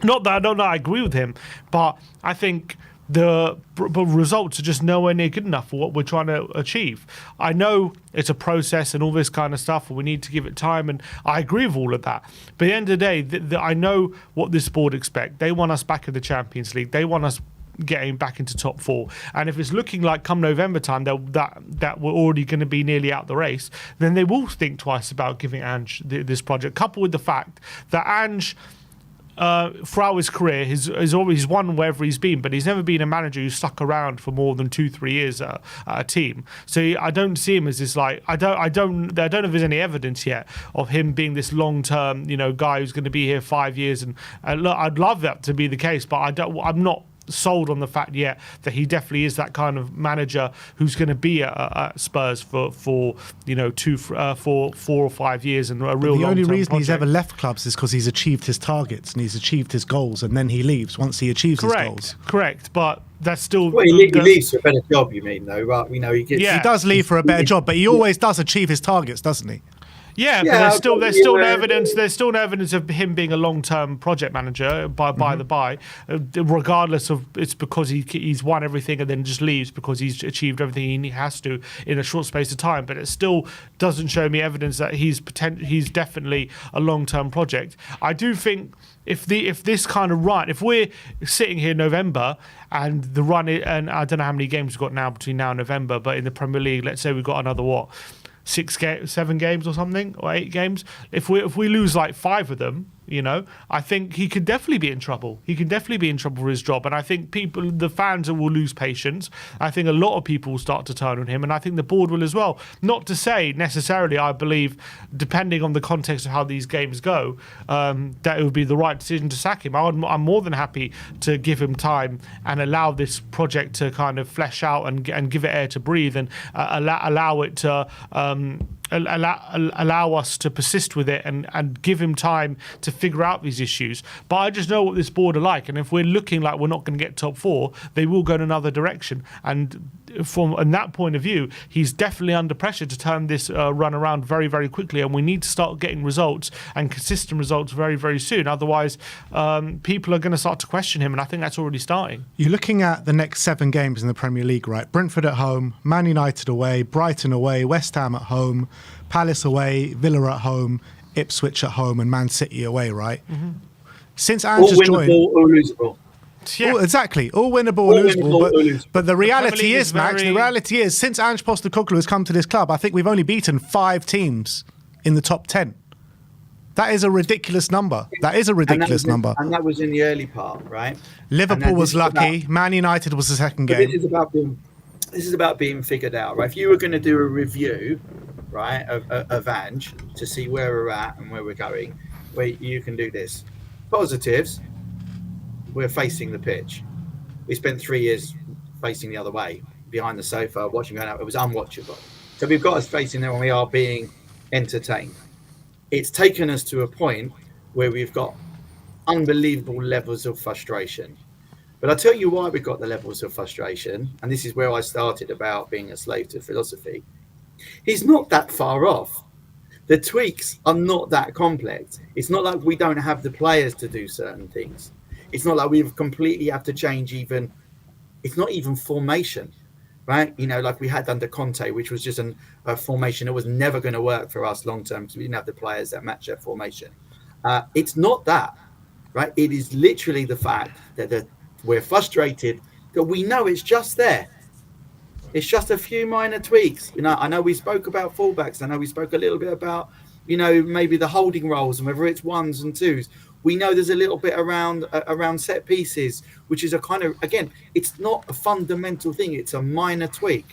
not that I agree with him, but I think the results are just nowhere near good enough for what we're trying to achieve. I know it's a process and all this kind of stuff, and we need to give it time, and I agree with all of that. But at the end of the day, I know what this board expect. They want us back in the Champions League. They want us getting back into top 4. And if it's looking like come November time that we're already going to be nearly out the race, then they will think twice about giving Ange this project, coupled with the fact that Ange, throughout his career, he's always won wherever he's been, but he's never been a manager who's stuck around for more than 2-3 years at a team. So I don't see him as this like I don't know if there's any evidence yet of him being this long-term guy who's going to be here 5 years. And look, I'd love that to be the case, but I'm not sold on the fact yet that he definitely is that kind of manager who's going to be at Spurs for 4 or 5 years and a real. The only reason project. he's ever left clubs is because he's achieved his targets and he's achieved his goals, and then he leaves once he achieves his goals. Correct, but that's still. Well, he leaves for a better job. You mean though, right? He gets. Yeah. He does leave for a better job, but he always does achieve his targets, doesn't he? Yeah, but there's still no evidence. There's still no evidence of him being a long-term project manager. By the by, regardless of it's because he's won everything and then just leaves because he's achieved everything he has to in a short space of time. But it still doesn't show me evidence that he's definitely a long-term project. I do think if this kind of run, if we're sitting here in November and the run, and I don't know how many games we've got now between now and November, but in the Premier League, let's say we've got another 7 games or something, or 8 games. If we lose like 5 of them, I think he could definitely be in trouble. He can definitely be in trouble for his job, and I think the fans will lose patience. I think a lot of people will start to turn on him, and I think the board will as well. Not to say necessarily, I believe, depending on the context of how these games go, that it would be the right decision to sack him. I'm more than happy to give him time and allow this project to kind of flesh out and give it air to breathe, and allow it to. Allow us to persist with it and give him time to figure out these issues. But I just know what this board are like, and if we're looking like we're not going to get top 4, they will go in another direction. And from that point of view, he's definitely under pressure to turn this run around very, very quickly, and we need to start getting results and consistent results very, very soon. Otherwise, people are going to start to question him, and I think that's already starting. You're looking at the next 7 games in the Premier League, right? Brentford at home, Man United away, Brighton away, West Ham at home, Palace away, Villa at home, Ipswich at home, and Man City away, right? Mm-hmm. Since Ange has joined, or losable. Yeah. Exactly, all winnable or losable. But the reality is, Max, the reality is, since Ange Postecoglou has come to this club, I think we've only beaten 5 teams in the top 10. That is a ridiculous number. That is a ridiculous number. And that was in the early part, right? Liverpool was lucky. Man United was the second game. It is about being. this is about being figured out, right? If you were going to do a review, right, of Ange to see where we're at and where we're going, where you can do this. Positives, we're facing the pitch. We spent 3 years facing the other way, behind the sofa, watching going out. It was unwatchable. So we've got us facing there and we are being entertained. It's taken us to a point where we've got unbelievable levels of frustration. But I'll tell you why we've got the levels of frustration. And this is where I started about being a slave to philosophy. He's not that far off. The tweaks are not that complex. It's not like we don't have the players to do certain things. It's not like we completely have to change even. It's not even formation, right? You know, like we had under Conte, which was just a formation that was never going to work for us long term because we didn't have the players that match that formation. It's not that, right? It is literally the fact that we're frustrated that we know it's just there. It's just a few minor tweaks. You know, I know we spoke about fullbacks. I know we spoke a little bit about, you know, maybe the holding roles and whether it's ones and twos. We know there's a little bit around set pieces, which is a kind of, again, it's not a fundamental thing. It's a minor tweak.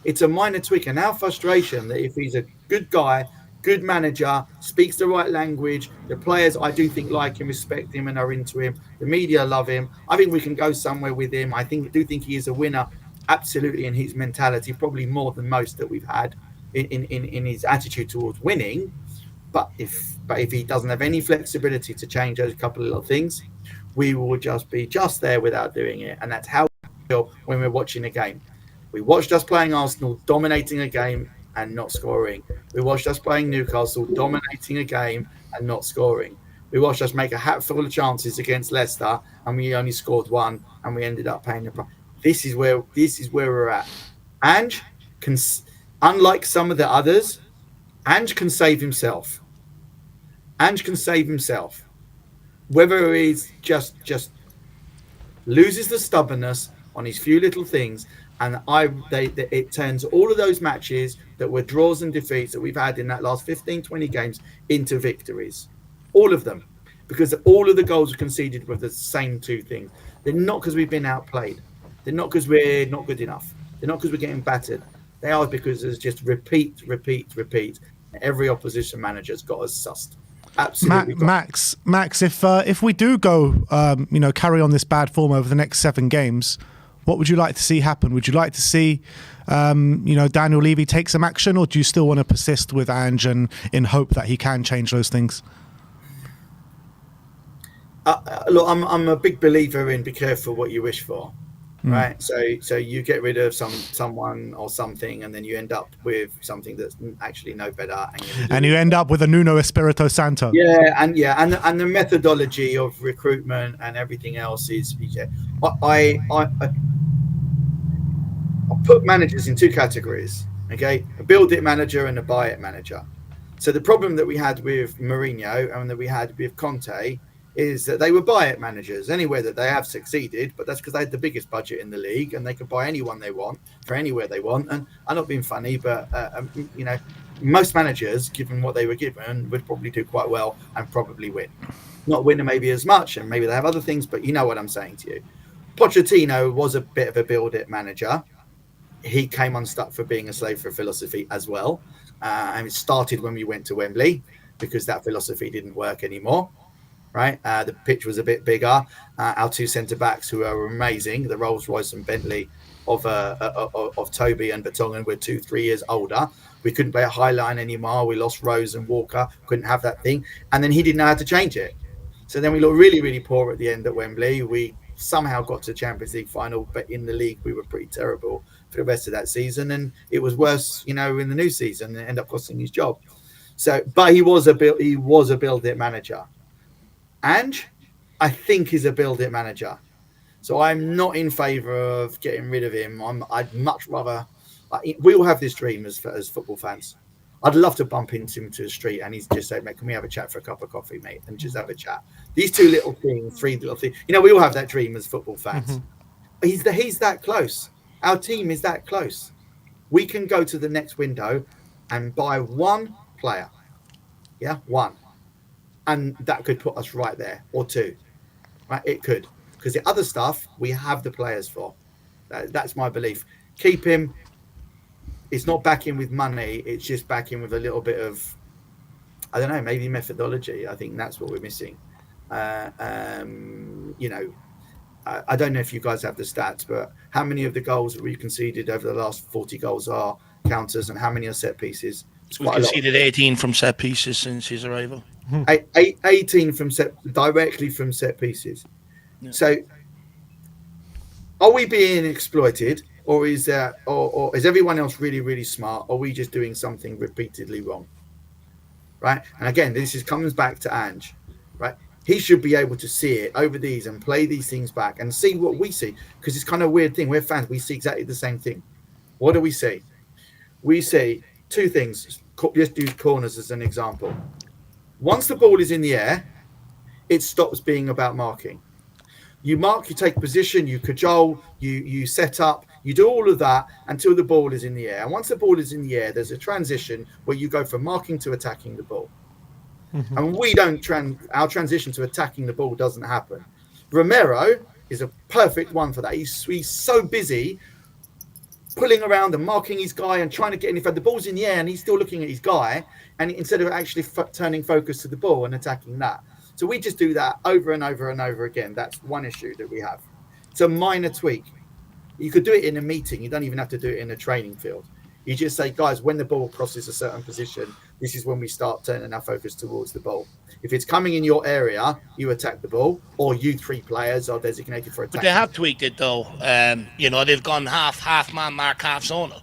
It's a minor tweak. And our frustration that if he's a good guy, good manager, speaks the right language, the players I do think like him, respect him and are into him. The media love him. I think we can go somewhere with him. I do think he is a winner. Absolutely, in his mentality, probably more than most that we've had in his attitude towards winning. But if he doesn't have any flexibility to change those couple of little things, we will just be just there without doing it. And that's how we feel when we're watching a game. We watched us playing Arsenal, dominating a game and not scoring. We watched us playing Newcastle, dominating a game and not scoring. We watched us make a hatful of chances against Leicester, and we only scored one, and we ended up paying the price. This is where we're at. Ange can, unlike some of the others, Ange can save himself. Ange can save himself. Whether he's just loses the stubbornness on his few little things, and it turns all of those matches that were draws and defeats that we've had in that last 15, 20 games into victories. All of them. Because all of the goals were conceded with the same two things. They're not because we've been outplayed. They're not because we're not good enough. They're not because we're getting battered. They are because there's just repeat. Every opposition manager's got us sussed. Absolutely. Max, if we do go, carry on this bad form over the next 7 games, what would you like to see happen? Would you like to see, Daniel Levy take some action, or do you still want to persist with Ange and in hope that he can change those things? Look, I'm a big believer in be careful what you wish for. Right, so you get rid of someone or something, and then you end up with something that's actually no better, and you end up with a Nuno Espirito Santo. And the methodology of recruitment and everything else is. I put managers in 2 categories. Okay, a build it manager and a buy it manager. So the problem that we had with Mourinho and that we had with Conte is that they were buy-it managers anywhere that they have succeeded, but that's because they had the biggest budget in the league and they could buy anyone they want for anywhere they want. And I'm not being funny, but most managers, given what they were given, would probably do quite well and probably win. Not win maybe as much, and maybe they have other things, but you know what I'm saying to you. Pochettino was a bit of a build-it manager. He came unstuck for being a slave for philosophy as well. And it started when we went to Wembley because that philosophy didn't work anymore. Right, the pitch was a bit bigger. Our 2 centre backs, who are amazing, the Rolls Royce and Bentley of Toby and Vertonghen, were 2-3 years older. We couldn't play a high line anymore. We lost Rose and Walker. Couldn't have that thing, and then he didn't know how to change it. So then we looked really, really poor at the end at Wembley. We somehow got to Champions League final, but in the league we were pretty terrible for the rest of that season, and it was worse, in the new season. It ended up costing his job. So, but he was a build-it manager. Ange, I think, is a build-it manager. So I'm not in favour of getting rid of him. I'd much rather... we all have this dream as football fans. I'd love to bump into him to the street and he's just say, mate, can we have a chat for a cup of coffee, mate? And just have a chat. These 2 little things, 3 little things. We all have that dream as football fans. Mm-hmm. He's that close. Our team is that close. We can go to the next window and buy 1 player. Yeah, 1. And that could put us right there, or 2. Right? It could. Because the other stuff, we have the players for. That's my belief. keep him. It's not backing with money. It's just backing with a little bit of, I don't know, maybe methodology. I think that's what we're missing. You know, I don't know if you guys have the stats, but how many of the goals that we've conceded over the last 40 goals are counters, and how many are set pieces? It's We've quite a lot. conceded 18 from set pieces since his arrival. 18 from directly from set pieces. Yeah. So, are we being exploited, or is there, or is everyone else really, really smart? Or are we just doing something repeatedly wrong? Right. And again, comes back to Ange. Right. He should be able to see it over these and play these things back and see what we see, because it's kind of a weird thing. We're fans. We see exactly the same thing. What do we see? We see two things. Let's do corners as an example. Once the ball is in the air, it stops being about marking. You mark, you take position, you cajole, you set up, you do all of that until the ball is in the air. And once the ball is in the air, there's a transition where you go from marking to attacking the ball. Mm-hmm. And we don't, our transition to attacking the ball doesn't happen. Romero is a perfect one for that. He's so busy pulling around and marking his guy and trying to get in. In fact, the ball's in the air and he's still looking at his guy, and instead of actually turning focus to the ball and attacking that. So we just do that over and over and over again. That's one issue that we have. It's a minor tweak. You could do it in a meeting. You don't even have to do it in a training field. You just say, guys, when the ball crosses a certain position, this is when we start turning our focus towards the ball. If it's coming in your area, you attack the ball, or you three players are designated for attack. But they have tweaked it, though. You know, they've gone half man mark, half zoner.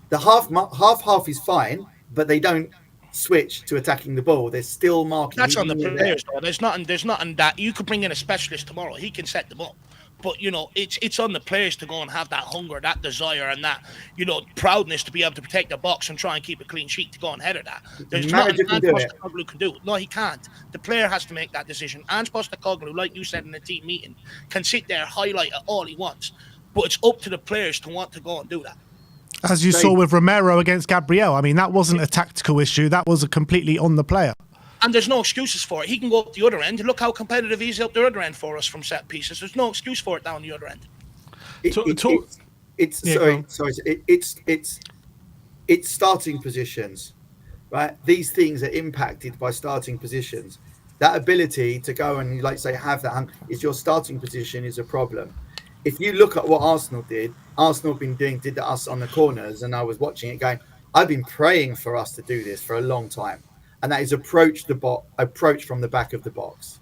The half is fine, but they don't switch to attacking the ball. They're still marking. That's on the players, though. There's nothing that you could bring in a specialist tomorrow. He can set them up. But, you know, it's on the players to go and have that hunger, that desire, and that, you know, proudness to be able to protect the box and try and keep a clean sheet to go and header that. There's nothing Ange Postecoglou can do. No, he can't. The player has to make that decision. Ange Postecoglou, like you said in the team meeting, can sit there, highlight it all he wants. But it's up to the players to want to go and do that. As you saw with Romero against Gabriel, I mean, that wasn't a tactical issue. That was a completely on the player. And there's no excuses for it. He can go up the other end. Look how competitive he's up the other end for us from set pieces. There's no excuse for it down the other end. It's starting positions, right? These things are impacted by starting positions. That ability to go and, like say, have that is your starting position is a problem. If you look at what Arsenal did, Arsenal did to us on the corners, and I was watching it going, I've been praying for us to do this for a long time. And that is approach from the back of the box.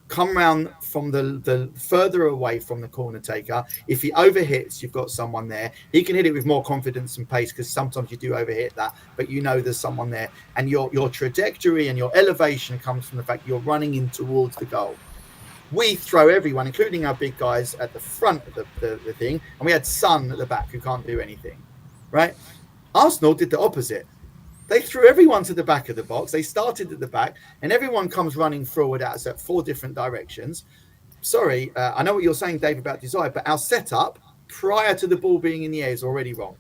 Come round from the further away from the corner taker. If he overhits, you've got someone there. He can hit it with more confidence and pace, because sometimes you do overhit that, but you know there's someone there. And your trajectory and your elevation comes from the fact you're running in towards the goal. We throw everyone, including our big guys, at the front of the thing, and we had Son at the back who can't do anything, right? Arsenal did the opposite. They threw everyone to the back of the box. They started at the back, and everyone comes running forward at us at 4 different directions. Sorry, I know what you're saying, Dave, about desire, but our setup prior to the ball being in the air is already wrong.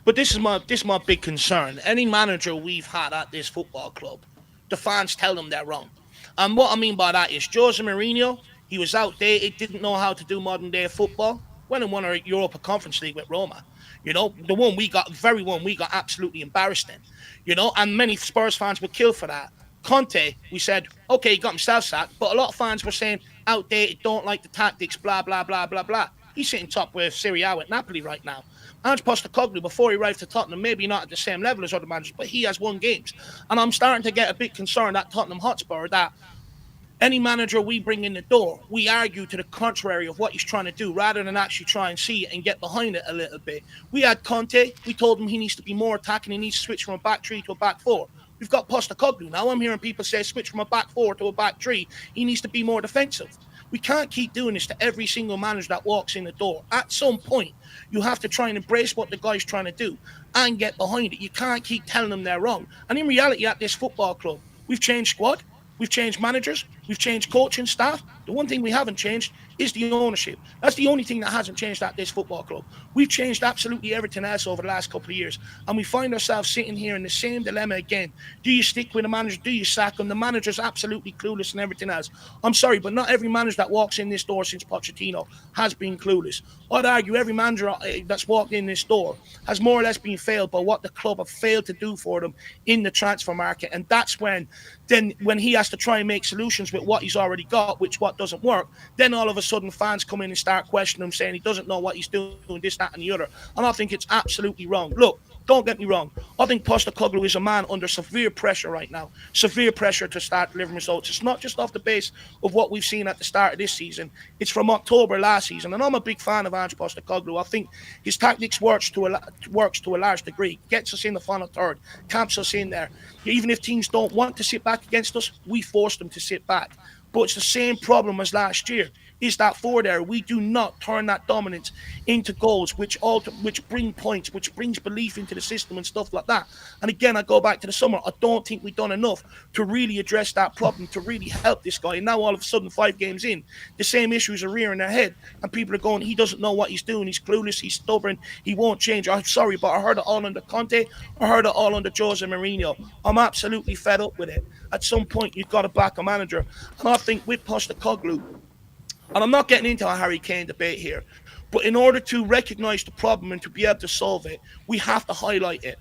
But this is my big concern. Any manager we've had at this football club, the fans tell them they're wrong. And what I mean by that is Jose Mourinho, he was outdated, didn't know how to do modern day football. Went and won a Europa Conference League with Roma. You know, the one we got absolutely embarrassed in. You know, and many Spurs fans were killed for that. Conte, we said, okay, he got himself sacked, but a lot of fans were saying, outdated, don't like the tactics, blah, blah, blah, blah, blah. He's sitting top with Serie A with Napoli right now. Ange Postecoglou, before he arrived to Tottenham, maybe not at the same level as other managers, but he has won games. And I'm starting to get a bit concerned at Tottenham Hotspur that any manager we bring in the door, we argue to the contrary of what he's trying to do rather than actually try and see it and get behind it a little bit. We had Conte. We told him he needs to be more attacking. He needs to switch from a back 3 to a back 4. We've got Postecoglou. Now I'm hearing people say switch from a back 4 to a back 3. He needs to be more defensive. We can't keep doing this to every single manager that walks in the door. At some point, you have to try and embrace what the guy's trying to do and get behind it. You can't keep telling them they're wrong. And in reality, at this football club, we've changed squad. We've changed managers. We've changed coaching staff. The one thing we haven't changed is the ownership. That's the only thing that hasn't changed at this football club. We've changed absolutely everything else over the last couple of years, and we find ourselves sitting here in the same dilemma again. Do you stick with the manager? Do you sack him? The manager's absolutely clueless and everything else. I'm sorry, but not every manager that walks in this door since Pochettino has been clueless. I'd argue every manager that's walked in this door has more or less been failed by what the club have failed to do for them in the transfer market, and that's when he has to try and make solutions with what he's already got, which what doesn't work, then all of a sudden fans come in and start questioning him, saying he doesn't know what he's doing, this, that, and the other. And I think it's absolutely wrong. Look, don't get me wrong. I think Postecoglou is a man under severe pressure right now. Severe pressure to start delivering results. It's not just off the base of what we've seen at the start of this season. It's from October last season. And I'm a big fan of Ange Postecoglou. I think his tactics works to a large degree. Gets us in the final third. Camps us in there. Even if teams don't want to sit back against us, we force them to sit back. But it's the same problem as last year. Is that forward area. We do not turn that dominance into goals, which bring points, which brings belief into the system and stuff like that. And again, I go back to the summer. I don't think we've done enough to really address that problem, to really help this guy. And now all of a sudden, 5 games in, the same issues are rearing their head. And people are going, he doesn't know what he's doing. He's clueless. He's stubborn. He won't change. I'm sorry, but I heard it all under Conte. I heard it all under Jose Mourinho. I'm absolutely fed up with it. At some point, you've got to back a manager. And I think with Postecoglou, and I'm not getting into a Harry Kane debate here, but in order to recognise the problem and to be able to solve it, we have to highlight it.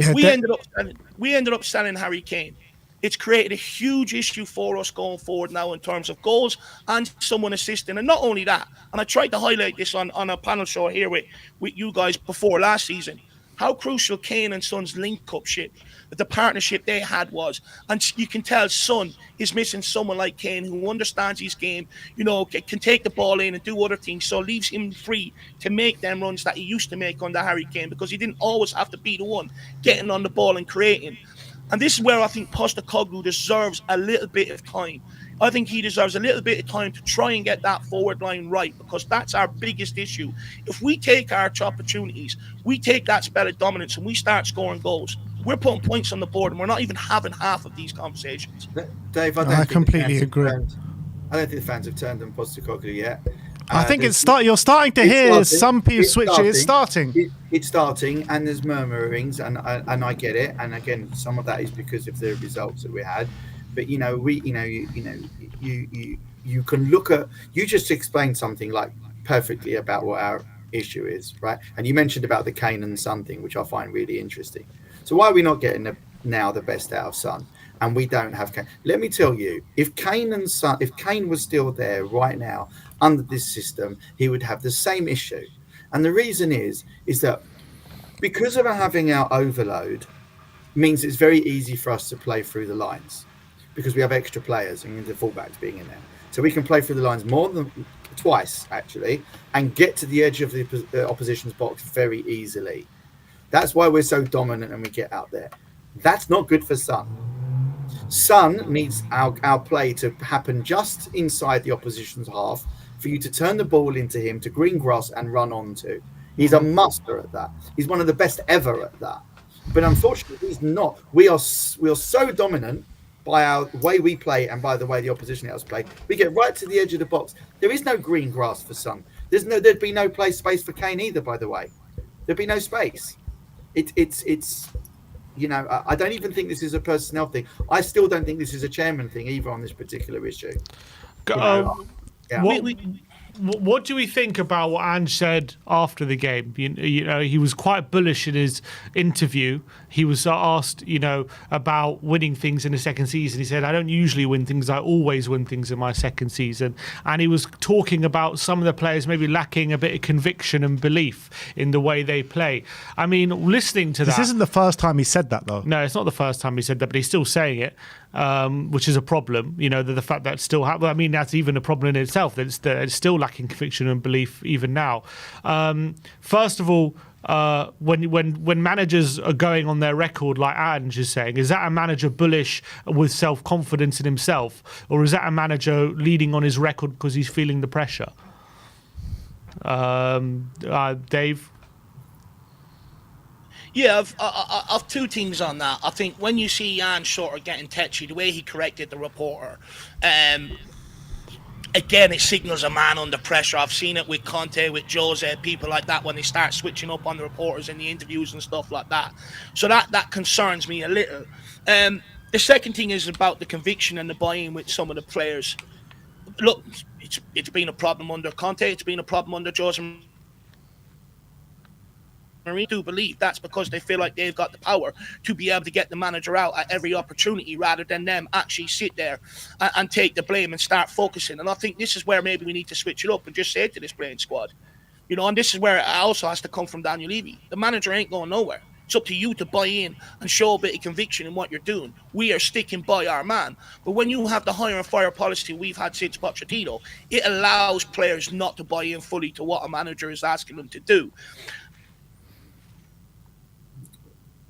Yeah, we ended up selling Harry Kane. It's created a huge issue for us going forward now in terms of goals and someone assisting. And not only that, and I tried to highlight this on a panel show here with you guys before last season, how crucial Kane and Son's link-up-ship, the partnership they had was. And you can tell Son is missing someone like Kane who understands his game, can take the ball in and do other things, so leaves him free to make them runs that he used to make under Harry Kane, because he didn't always have to be the one getting on the ball and creating. And this is where I think Postecoglou deserves a little bit of time. I think he deserves a little bit of time to try and get that forward line right, because that's our biggest issue. If we take our opportunities, we take that spell of dominance and we start scoring goals, we're putting points on the board and we're not even having half of these conversations. Dave, I completely agree. I don't think the fans have turned on Postecoglou yet. I think you're starting to hear some people switch it. It's starting. It's starting, and there's murmurings, and I get it. And again, some of that is because of the results that we had. But you can look at, you just explained something like perfectly about what our issue is, right? And you mentioned about the Kane and Son thing, which I find really interesting. So why are we not getting the best out of Son? And we don't have Kane. Let me tell you, if Kane was still there right now under this system, he would have the same issue. And the reason is that because of having our overload means it's very easy for us to play through the lines, because we have extra players and the fullbacks being in there. So we can play through the lines more than twice, actually, and get to the edge of the opposition's box very easily. That's why we're so dominant and we get out there. That's not good for Son. Son needs our play to happen just inside the opposition's half for you to turn the ball into him, to green grass and run onto. He's a master at that. He's one of the best ever at that. But unfortunately, he's not. We are so dominant by our way we play and by the way the opposition else play. We get right to the edge of the box. There is no green grass for Son. There'd be no space for Kane either, by the way. There'd be no space. It's I don't even think this is a personnel thing. I still don't think this is a chairman thing either on this particular issue. What do we think about what Ange said after the game? He was quite bullish in his interview. He was asked, about winning things in the second season. He said, I don't usually win things. I always win things in my second season. And he was talking about some of the players maybe lacking a bit of conviction and belief in the way they play. I mean, listening to that... This isn't the first time he said that, though. No, it's not the first time he said that, but he's still saying it. Which is a problem, the fact that it's still happening. I mean, that's even a problem in itself, that it's still lacking conviction and belief even now. First of all, when managers are going on their record, like Ange is saying, is that a manager bullish with self-confidence in himself, or is that a manager leading on his record because he's feeling the pressure? Dave? Yeah, I've two things on that. I think when you see Ange sort of getting tetchy, the way he corrected the reporter, again, it signals a man under pressure. I've seen it with Conte, with Jose, people like that, when they start switching up on the reporters in the interviews and stuff like that. So that concerns me a little. The second thing is about the conviction and the buy-in with some of the players. Look, it's been a problem under Conte. It's been a problem under Jose. I do believe that's because they feel like they've got the power to be able to get the manager out at every opportunity, rather than them actually sit there and take the blame and start focusing. And I think this is where maybe we need to switch it up and just say to this playing squad, and this is where it also has to come from Daniel Levy. The manager ain't going nowhere. It's up to you to buy in and show a bit of conviction in what you're doing. We are sticking by our man. But when you have the hire and fire policy we've had since Pochettino, it allows players not to buy in fully to what a manager is asking them to do.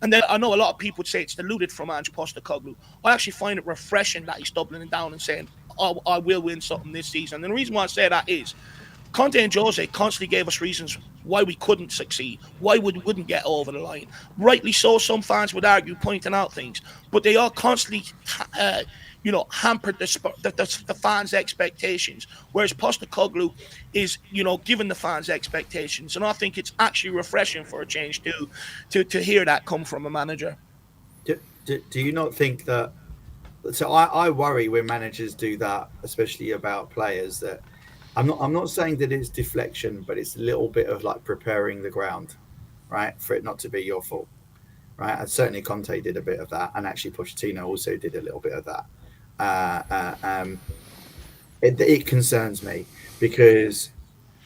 And then I know a lot of people would say it's diluted from Ange Postecoglou. I actually find it refreshing that he's doubling down and saying, oh, I will win something this season. And the reason why I say that is Conte and Jose constantly gave us reasons why we couldn't succeed, why we wouldn't get over the line. Rightly so, some fans would argue, pointing out things. But they all constantly hampered the fans' expectations, whereas Postecoglou is, giving the fans expectations. And I think it's actually refreshing for a change to hear that come from a manager. Do you not think that? So I worry when managers do that, especially about players. That I'm not saying that it's deflection, but it's a little bit of like preparing the ground, right, for it not to be your fault, right? And certainly Conte did a bit of that, and actually Pochettino also did a little bit of that. It concerns me because,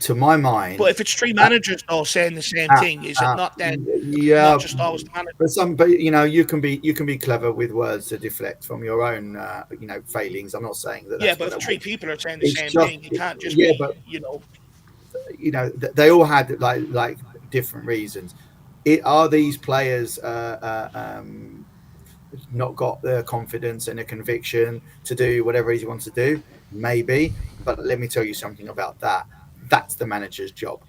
to my mind, but if it's three managers all saying the same thing, is it not then? Yeah, not just always the manager. But you can be clever with words to deflect from your own failings. I'm not saying that. Yeah, but if three people are saying the same thing, you can't just be. But they all had like different reasons. Are these players not got the confidence and the conviction to do whatever he wants to do? Maybe, but let me tell you something about that. That's the manager's job.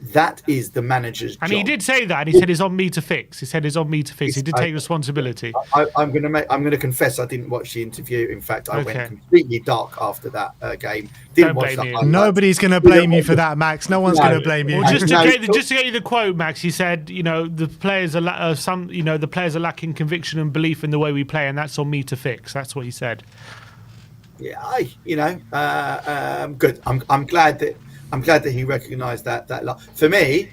That is the manager's job. And he did say that. He said it's on me to fix. He said it's on me to fix. He did take responsibility. I'm going to confess I didn't watch the interview. In fact, I went completely dark after that game. Didn't watch that. Nobody's going to blame you for that, Max. No one's going to blame you. Well, just to get you the quote, Max, he said, the players are the players are lacking conviction and belief in the way we play, and that's on me to fix. That's what he said. Yeah, good. I'm glad that he recognised that. For me,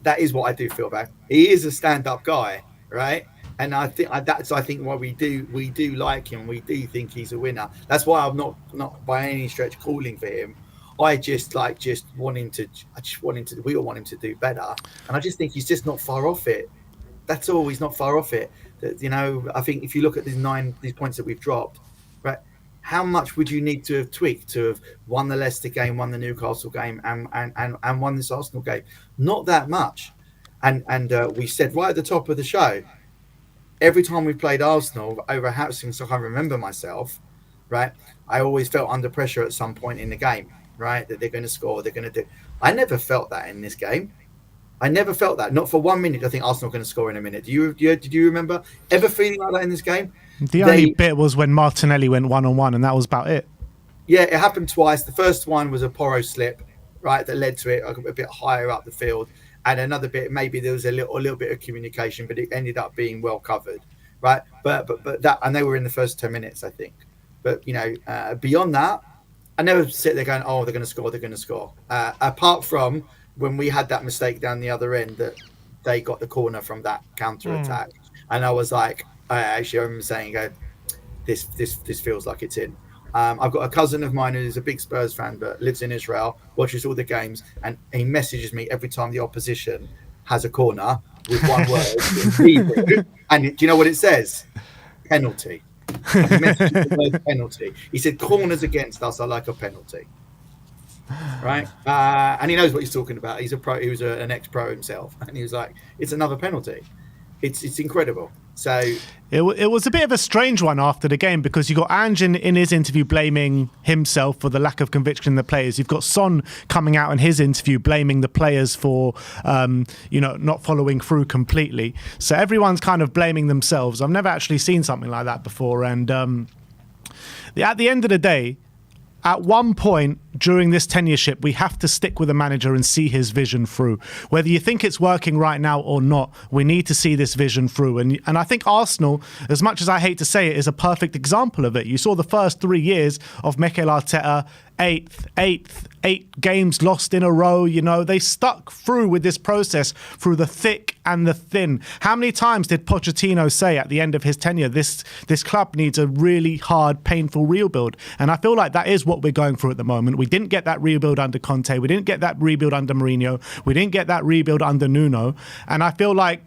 that is what I do feel bad. He is a stand-up guy, right? And I think that's why we do like him. We do think he's a winner. That's why I'm not by any stretch calling for him. I just want him to. We all want him to do better, and I just think he's just not far off it. That's all. He's not far off it. I think if you look at these points that we've dropped, right? How much would you need to have tweaked to have won the Leicester game, won the Newcastle game, and won this Arsenal game? Not that much. And we said right at the top of the show, every time we played Arsenal over since I can remember myself, right? I always felt under pressure at some point in the game, right? That they're going to score, they're going to do. I never felt that in this game. I never felt that. Not for 1 minute. I think Arsenal are going to score in a minute. Did you remember ever feeling like that in this game? The only bit was when Martinelli went 1-on-1, and that was about it. Yeah, it happened twice. The first one was a Porro slip, right, that led to it a bit higher up the field. And another bit, maybe there was a little bit of communication, but it ended up being well covered, right? But that, and they were in the first 10 minutes, I think. But beyond that, I never sit there going, "Oh, they're going to score, they're going to score." Apart from when we had that mistake down the other end, that they got the corner from that counter attack, and I was like, I remember saying, "This feels like it's in." I've got a cousin of mine who's a big Spurs fan but lives in Israel, watches all the games, and he messages me every time the opposition has a corner with one word in Hebrew. And do you know what it says? Penalty. He messages the word penalty. He said, "Corners against us are like a penalty." Right? And he knows what he's talking about. He's a pro. He was an ex-pro himself, and he was like, "It's another penalty." It's incredible. So it was a bit of a strange one after the game, because you got Ange in his interview blaming himself for the lack of conviction in the players. You've got Son coming out in his interview blaming the players for not following through completely. So everyone's kind of blaming themselves. I've never actually seen something like that before. And at the end of the day, at one point during this tenureship, we have to stick with a manager and see his vision through. Whether you think it's working right now or not, we need to see this vision through. And I think Arsenal, as much as I hate to say it, is a perfect example of it. You saw the first 3 years of Mikel Arteta, eight games lost in a row. You know, they stuck through with this process through the thick and the thin. How many times did Pochettino say at the end of his tenure, this club needs a really hard, painful rebuild? And I feel like that is what we're going through at the moment. We didn't get that rebuild under Conte. We didn't get that rebuild under Mourinho. We didn't get that rebuild under Nuno. And I feel like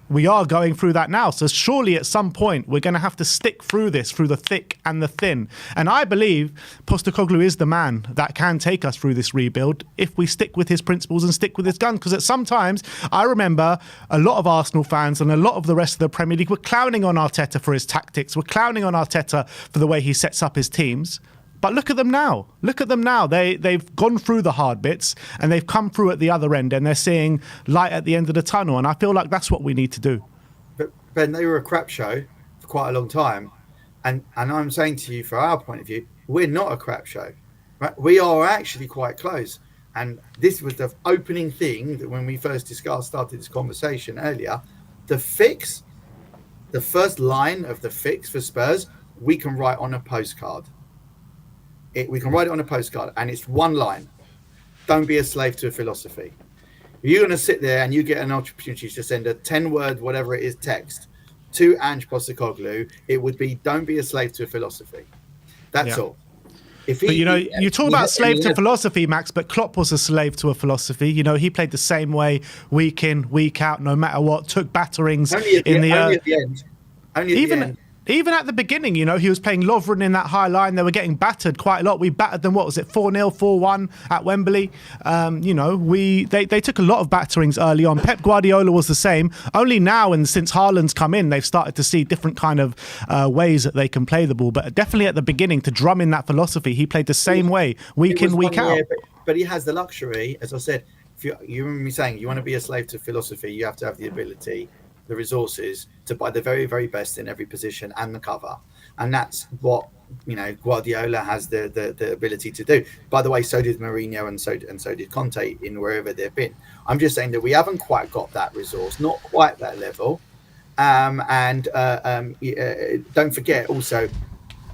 we are going through that now. So surely at some point we're going to have to stick through this, through the thick and the thin. And I believe Postecoglou is the man that can take us through this rebuild if we stick with his principles and stick with his guns. Because at some times, I remember a lot of Arsenal fans and a lot of the rest of the Premier League were clowning on Arteta for his tactics, were clowning on Arteta for the way he sets up his teams. But look at them now. Look at them now. They've gone through the hard bits and they've come through at the other end and they're seeing light at the end of the tunnel. And I feel like that's what we need to do. But Ben, they were a crap show for quite a long time. And I'm saying to you, from our point of view, we're not a crap show. Right? We are actually quite close. And this was the opening thing that when we first started this conversation earlier, the first line of the fix for Spurs, we can write on a postcard. We can write it on a postcard, and it's one line. Don't be a slave to a philosophy. If you're going to sit there and you get an opportunity to send a 10-word, whatever it is, text to Ange Postecoglou, it would be, don't be a slave to a philosophy. That's all. But you talk about slave to philosophy, Max, but Klopp was a slave to a philosophy. You know, he played the same way week in, week out, no matter what, took batterings only at the end. Only at the end. Even at the beginning, you know, he was playing Lovren in that high line. They were getting battered quite a lot. We battered them, 4-0, 4-1 at Wembley. You know, they took a lot of batterings early on. Pep Guardiola was the same. Only now, and since Haaland's come in, they've started to see different kind of ways that they can play the ball. But definitely at the beginning, to drum in that philosophy, he played the same way, week in, week out. But he has the luxury, as I said, if you remember me saying, you want to be a slave to philosophy, you have to have the ability, the resources to buy the very, very best in every position and the cover. And that's what, you know, Guardiola has the ability to do. By the way, so did Mourinho and so did Conte in wherever they've been. I'm just saying that we haven't quite got that resource, not quite that level. Don't forget also,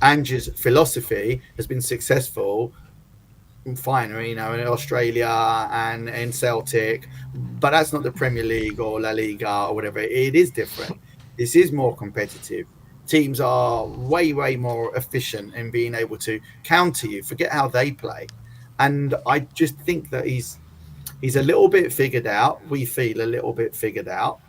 Ange's philosophy has been successful fine, you know, in Australia and in Celtic, but that's not the Premier League or La Liga or whatever. It is different. This is more competitive. Teams are way, way more efficient in being able to counter you. Forget how they play. And I just think that he's a little bit figured out. We feel a little bit figured out,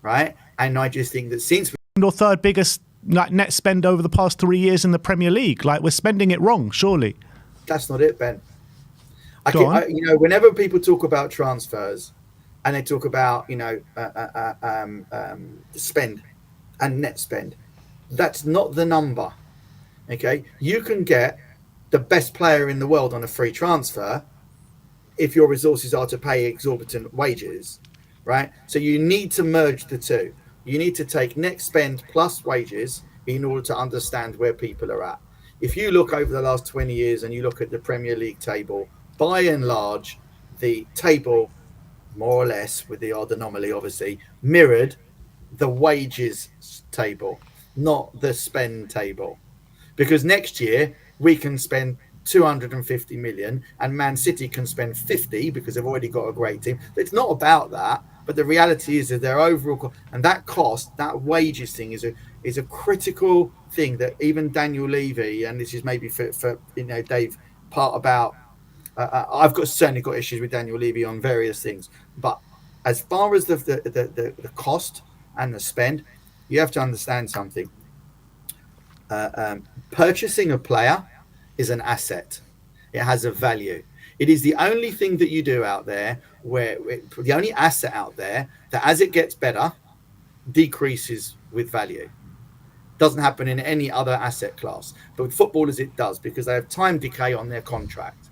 right? And I just think that since or third biggest net spend over the past 3 years in the Premier League, like we're spending it wrong, surely. That's not it, Ben. You know, whenever people talk about transfers and they talk about, you know, spend and net spend, that's not the number. Okay, you can get the best player in the world on a free transfer if your resources are to pay exorbitant wages, right? So you need to merge the two. You need to take net spend plus wages in order to understand where people are at. If you look over the last 20 years and you look at the Premier League table, by and large, the table, more or less, with the odd anomaly, obviously, mirrored the wages table, not the spend table. Because next year, we can spend 250 million and Man City can spend 50 because they've already got a great team. It's not about that, but the reality is that their overall and that cost, that wages thing is a critical thing that even Daniel Levy, and this is maybe for you know, Dave, part about. I've certainly got issues with Daniel Levy on various things, but as far as the cost and the spend, you have to understand something. Purchasing a player is an asset. It has a value. It is the only thing that you do out there the only asset out there that as it gets better, decreases with value. Doesn't happen in any other asset class, but with footballers it does because they have time decay on their contract.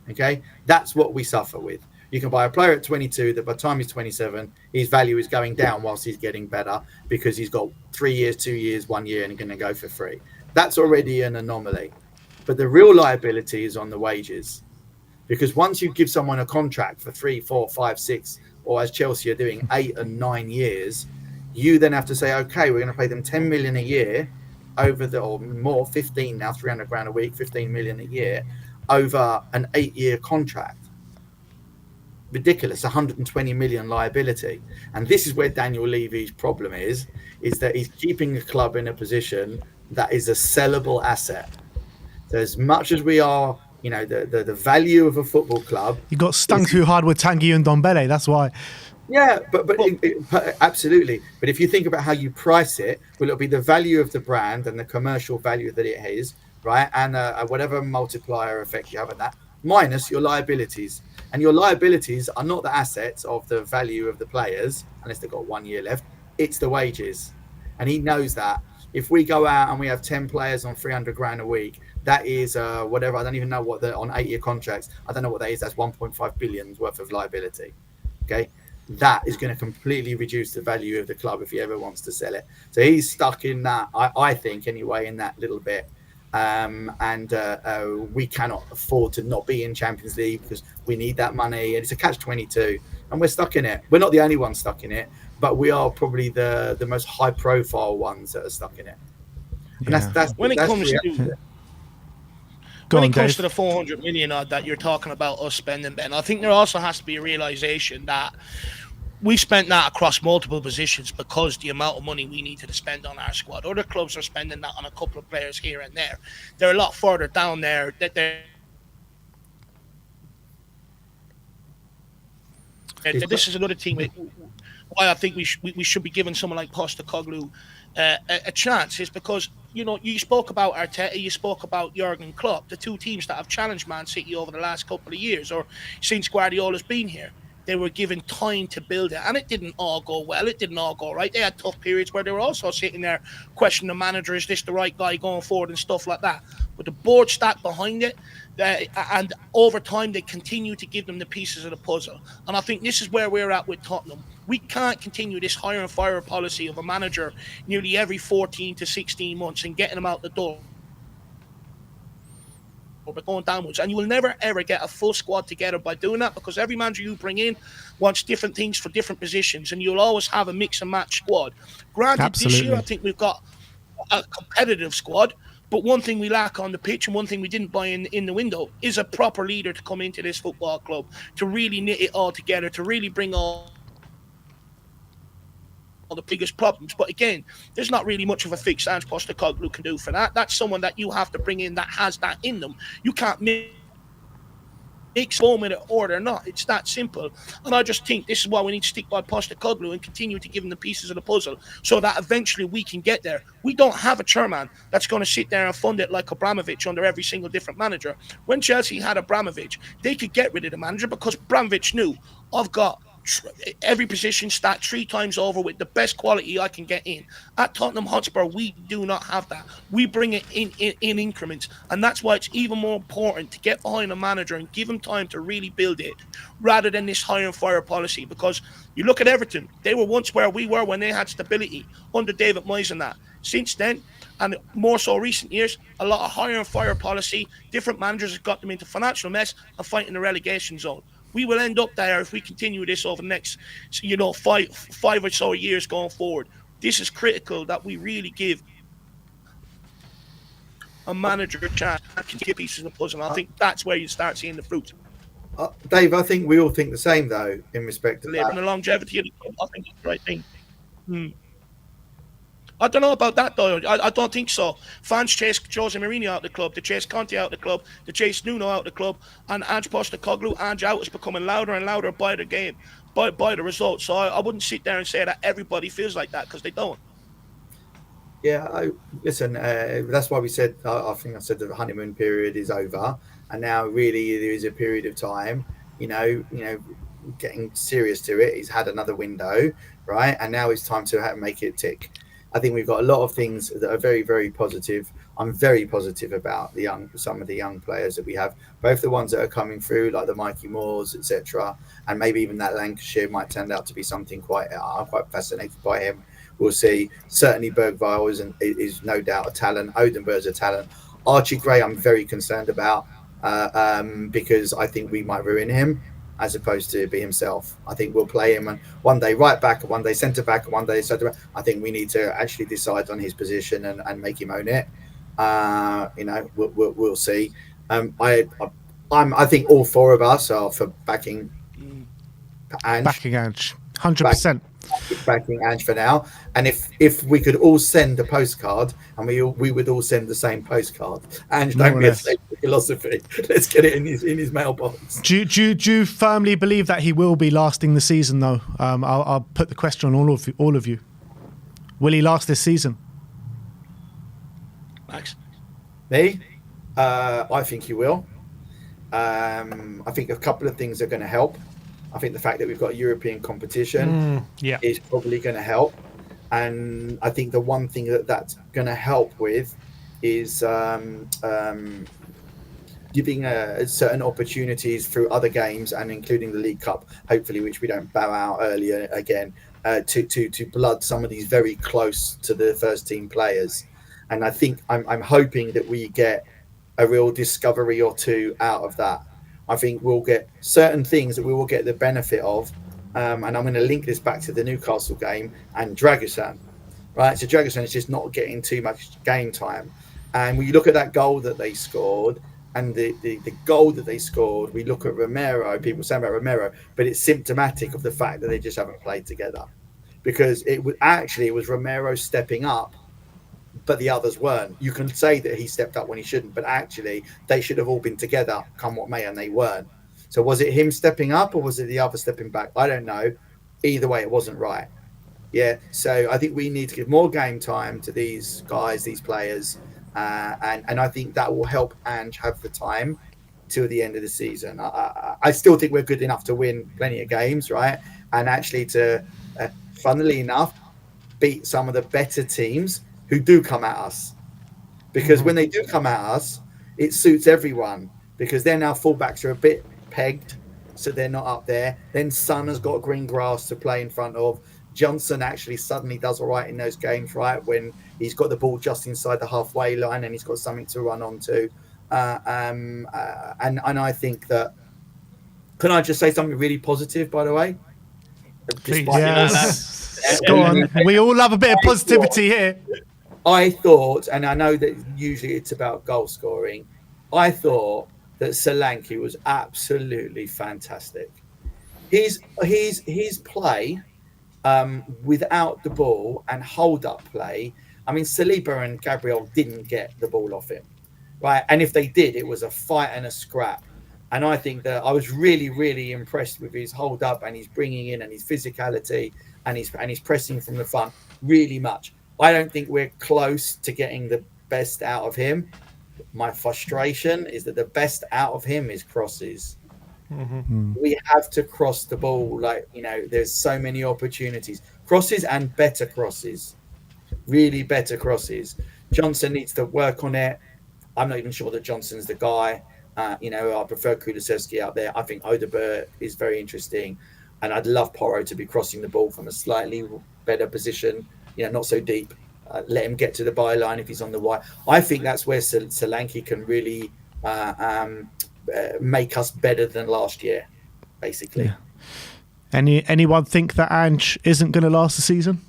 Okay, that's what we suffer with. You can buy a player at 22 that by the time he's 27, his value is going down whilst he's getting better because he's got 3 years, 2 years, 1 year, and going to go for free. That's already an anomaly. But the real liability is on the wages, because once you give someone a contract for 3, 4, 5, 6, or as Chelsea are doing, 8 and 9 years, you then have to say, okay, we're going to pay them 10 million a year over the, or more, 15 now, 300 grand a week, 15 million a year over an 8-year contract. Ridiculous, 120 million liability. And this is where Daniel Levy's problem is that he's keeping the club in a position that is a sellable asset. So as much as we are, you know, the value of a football club, You got stung too hard with Tanguy and Ndombele. That's why. yeah, but absolutely. But if you think about how you price it, well, it'll be the value of the brand and the commercial value that it is, right? And whatever multiplier effect you have on that, minus your liabilities. And your liabilities are not the assets of the value of the players, unless they've got 1 year left. It's the wages. And he knows that. If we go out and we have 10 players on 300 grand a week, that is whatever. I don't even know what on 8-year contracts. I don't know what that is. That's 1.5 billion worth of liability. Okay. That is going to completely reduce the value of the club if he ever wants to sell it. So he's stuck in that, I think, anyway, in that little bit. We cannot afford to not be in Champions League because we need that money. And it's a catch-22, and we're stuck in it. We're not the only ones stuck in it, but we are probably the most high-profile ones that are stuck in it. And that's when it comes Dave. to the 400 million odd that you're talking about us spending, Ben, I think there also has to be a realization that we spent that across multiple positions because the amount of money we needed to spend on our squad. Other clubs are spending that on a couple of players here and there. They're a lot further down there. This is another team why I think we should be giving someone like Postecoglou a chance, is because, you know, you spoke about Arteta, you spoke about Jurgen Klopp, the two teams that have challenged Man City over the last couple of years, or since Guardiola's been here. They were given time to build it, and it didn't all go well. It didn't all go right. They had tough periods where they were also sitting there questioning the manager, is this the right guy going forward and stuff like that. But the board stacked behind it, and over time they continue to give them the pieces of the puzzle. And I think this is where we're at with Tottenham. We can't continue this hire and fire policy of a manager nearly every 14 to 16 months and getting them out the door. But going downwards, and you will never ever get a full squad together by doing that, because every manager you bring in wants different things for different positions, and you'll always have a mix and match squad. Granted, This year I think we've got a competitive squad, but one thing we lack on the pitch, and one thing we didn't buy in the window, is a proper leader to come into this football club to really knit it all together, to really bring all the biggest problems. But again, there's not really much of a fix Ange Postecoglou can do for that. That's someone that you have to bring in that has that in them. You can't make it or they're not. It's that simple. And I just think this is why we need to stick by Postecoglou and continue to give him the pieces of the puzzle so that eventually we can get there. We don't have a chairman that's going to sit there and fund it like Abramovich under every single different manager. When Chelsea had Abramovich, they could get rid of the manager because Abramovich knew, I've got every position stacked 3 times over with the best quality I can get in. At Tottenham Hotspur, we do not have that. We bring it in increments, and that's why it's even more important to get behind a manager and give him time to really build it, rather than this hire and fire policy. Because you look at Everton, they were once where we were when they had stability under David Moyes and that. Since then, and more so recent years, a lot of hire and fire policy, different managers have got them into financial mess and fighting the relegation zone. We will end up there if we continue this over the next, five or so years going forward. This is critical that we really give a manager a chance to get pieces of the puzzle. And I think that's where you start seeing the fruits. Dave, I think we all think the same, though, in respect to that. And the longevity of the club, I think it's the right thing. I don't know about that, though. I don't think so. Fans chase Jose Mourinho out of the club. They chase Conte out of the club. They chase Nuno out of the club. And Ange Postecoglou, Ange out, is becoming louder and louder by the game, by the results. So I wouldn't sit there and say that everybody feels like that, because they don't. Yeah, listen, that's why we said, I think I said the honeymoon period is over. And now really there is a period of time, getting serious to it. He's had another window, right? And now it's time to make it tick. I think we've got a lot of things that are very, very positive. I'm very positive about some of the young players that we have, both the ones that are coming through, like the Mikey Moores, etc., and maybe even that Lancashire might turn out to be something I'm quite fascinated by him. We'll see. Certainly, Bergvall is no doubt a talent. Odenberg's a talent. Archie Gray, I'm very concerned about because I think we might ruin him as opposed to be himself. I think we'll play him and one day right back, and one day centre back, and one day centre back. I think we need to actually decide on his position and make him own it. We'll see. I think all four of us are for backing Ange. Backing Ange, 100%. Backing Ange for now, and if we could all send a postcard, and we would all send the same postcard. Ange, don't be a slave to philosophy. Let's get it in his mailbox. Do you firmly believe that he will be lasting the season, though? I'll put the question on all of you. Will he last this season? Max? Me? I think he will. I think a couple of things are going to help. I think the fact that we've got European competition is probably going to help. And I think the one thing that's going to help with is giving certain opportunities through other games and including the League Cup, hopefully, which we don't bow out earlier again, to blood some of these very close to the first team players. And I think I'm hoping that we get a real discovery or two out of that. I think we'll get certain things that we will get the benefit of. And I'm going to link this back to the Newcastle game and Dragusan, right? So Dragusan is just not getting too much game time. And when you look at that goal that they scored and the goal that they scored, we look at Romero, people say about Romero, but it's symptomatic of the fact that they just haven't played together. Because it was Romero stepping up, but the others weren't. You can say that he stepped up when he shouldn't, but actually they should have all been together, come what may, and they weren't. So was it him stepping up or was it the other stepping back? I don't know. Either way, it wasn't right. Yeah, so I think we need to give more game time to these guys, these players, and I think that will help Ange have the time till the end of the season. I still think we're good enough to win plenty of games, right? And actually to, funnily enough, beat some of the better teams who do come at us, because when they do come at us, it suits everyone because then our fullbacks are a bit pegged, so they're not up there. Then Son has got green grass to play in front of. Johnson actually suddenly does all right in those games, right, when he's got the ball just inside the halfway line and he's got something to run onto. And I think that. Can I just say something really positive, by the way? Please, yes. Go on. We all love a bit of positivity here. I thought, and I know that usually it's about goal scoring, I thought that Solanke was absolutely fantastic. His play without the ball and hold-up play, I mean, Saliba and Gabriel didn't get the ball off him, right? And if they did, it was a fight and a scrap. And I think that I was really, really impressed with his hold-up and his bringing in and his physicality and his pressing from the front really much. I don't think we're close to getting the best out of him. My frustration is that the best out of him is crosses. We have to cross the ball. There's so many opportunities. Crosses and better crosses. Really better crosses. Johnson needs to work on it. I'm not even sure that Johnson's the guy. I prefer Kulusevski out there. I think Odegaard is very interesting. And I'd love Porro to be crossing the ball from a slightly better position. Not so deep. Let him get to the byline if he's on the wide. I think that's where Solanke can really make us better than last year, basically. Yeah. Anyone think that Ange isn't going to last the season?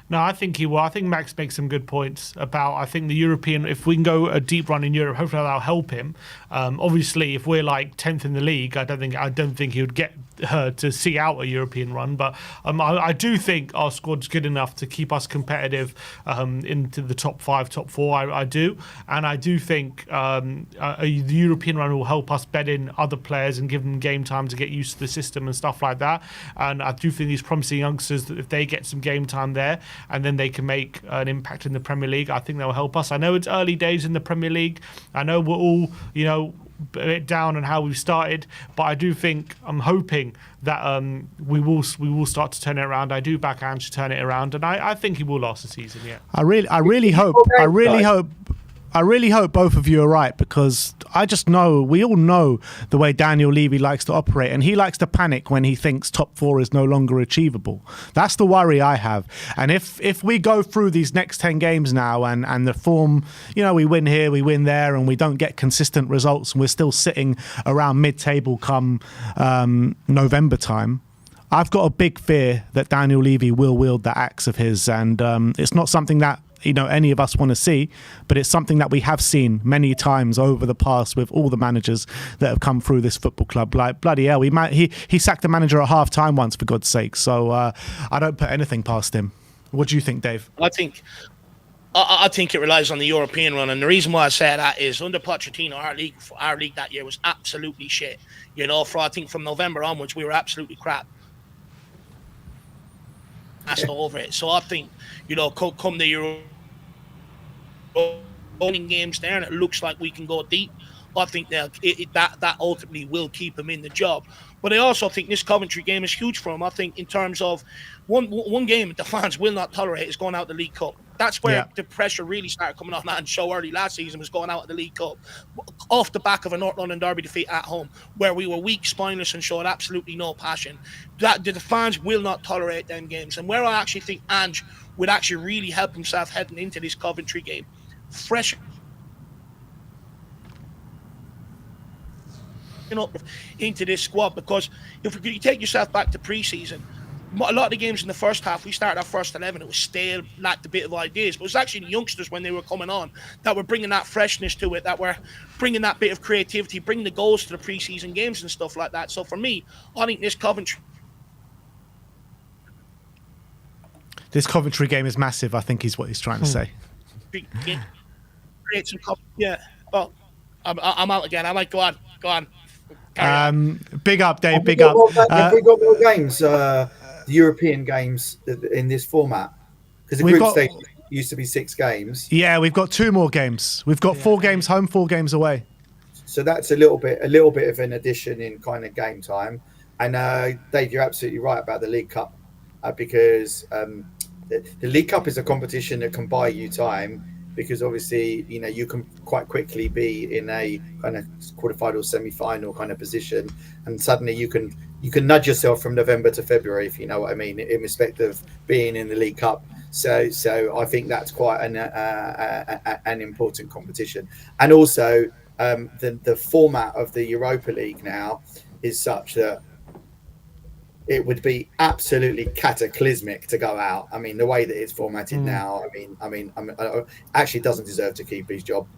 No, I think he will. I think Max makes some good points about, I think the European, if we can go a deep run in Europe, hopefully that'll help him. Obviously, if we're like 10th in the league, I don't think he would get her to see out a European run. But I do think our squad's good enough to keep us competitive into the top 5, top 4. I do. And I do think the European run will help us bed in other players and give them game time to get used to the system and stuff like that. And I do think these promising youngsters, that if they get some game time there, and then they can make an impact in the Premier League, I think they'll help us. I know it's early days in the Premier League. I know we're all, a bit down on how we've started, but I do think, I'm hoping that we will start to turn it around. I do back Ange to turn it around, and I think he will last the season. Yeah, I really hope I really hope both of you are right, because I just know, we all know the way Daniel Levy likes to operate, and he likes to panic when he thinks top four is no longer achievable. That's the worry I have. And if we go through these next 10 games now and the form, we win here, we win there, and we don't get consistent results, and we're still sitting around mid-table come November time, I've got a big fear that Daniel Levy will wield that axe of his, and it's not something that any of us want to see, but it's something that we have seen many times over the past with all the managers that have come through this football club. Like, bloody hell, he sacked the manager at half time once, for God's sake. So I don't put anything past him. What do you think, Dave? I think it relies on the European run, and the reason why I say that is under Pochettino, our league that year was absolutely shit. I think from November onwards, we were absolutely crap. That's over it. So I think, come the Euro winning games there, and it looks like we can go deep. I think that ultimately will keep him in the job. But I also think this Coventry game is huge for him. I think in terms of one game the fans will not tolerate is going out the League Cup. That's where the pressure really started coming on and so early last season, was going out of the League Cup off the back of a North London derby defeat at home, where we were weak, spineless, and showed absolutely no passion. That the fans will not tolerate them games. And where I actually think Ange would actually really help himself heading into this Coventry game, fresh up into this squad, because if you take yourself back to pre-season, a lot of the games in the first half, we started our first 11, it was stale, lacked a bit of ideas, but it was actually the youngsters when they were coming on that were bringing that freshness to it, that were bringing that bit of creativity, bringing the goals to the pre-season games and stuff like that. So for me, I think this Coventry game is massive, I think, is what he's trying to say. Create some well, I'm out again. I might go on. Big up, Dave. Big up. Have we got more games, European games in this format? Because the group stage used to be 6 games. Yeah, we've got 2 more games. We've got 4 games home, 4 games away. So that's a little bit of an addition in kind of game time. And Dave, you're absolutely right about the League Cup, because the League Cup is a competition that can buy you time. Because obviously, you can quite quickly be in a kind of quarterfinal, semi-final kind of position, and suddenly you can nudge yourself from November to February, if you know what I mean, in respect of being in the League Cup. So I think that's quite an important competition. And also, the format of the Europa League now is such that it would be absolutely cataclysmic to go out. I mean, the way that it's formatted now, I mean, actually doesn't deserve to keep his job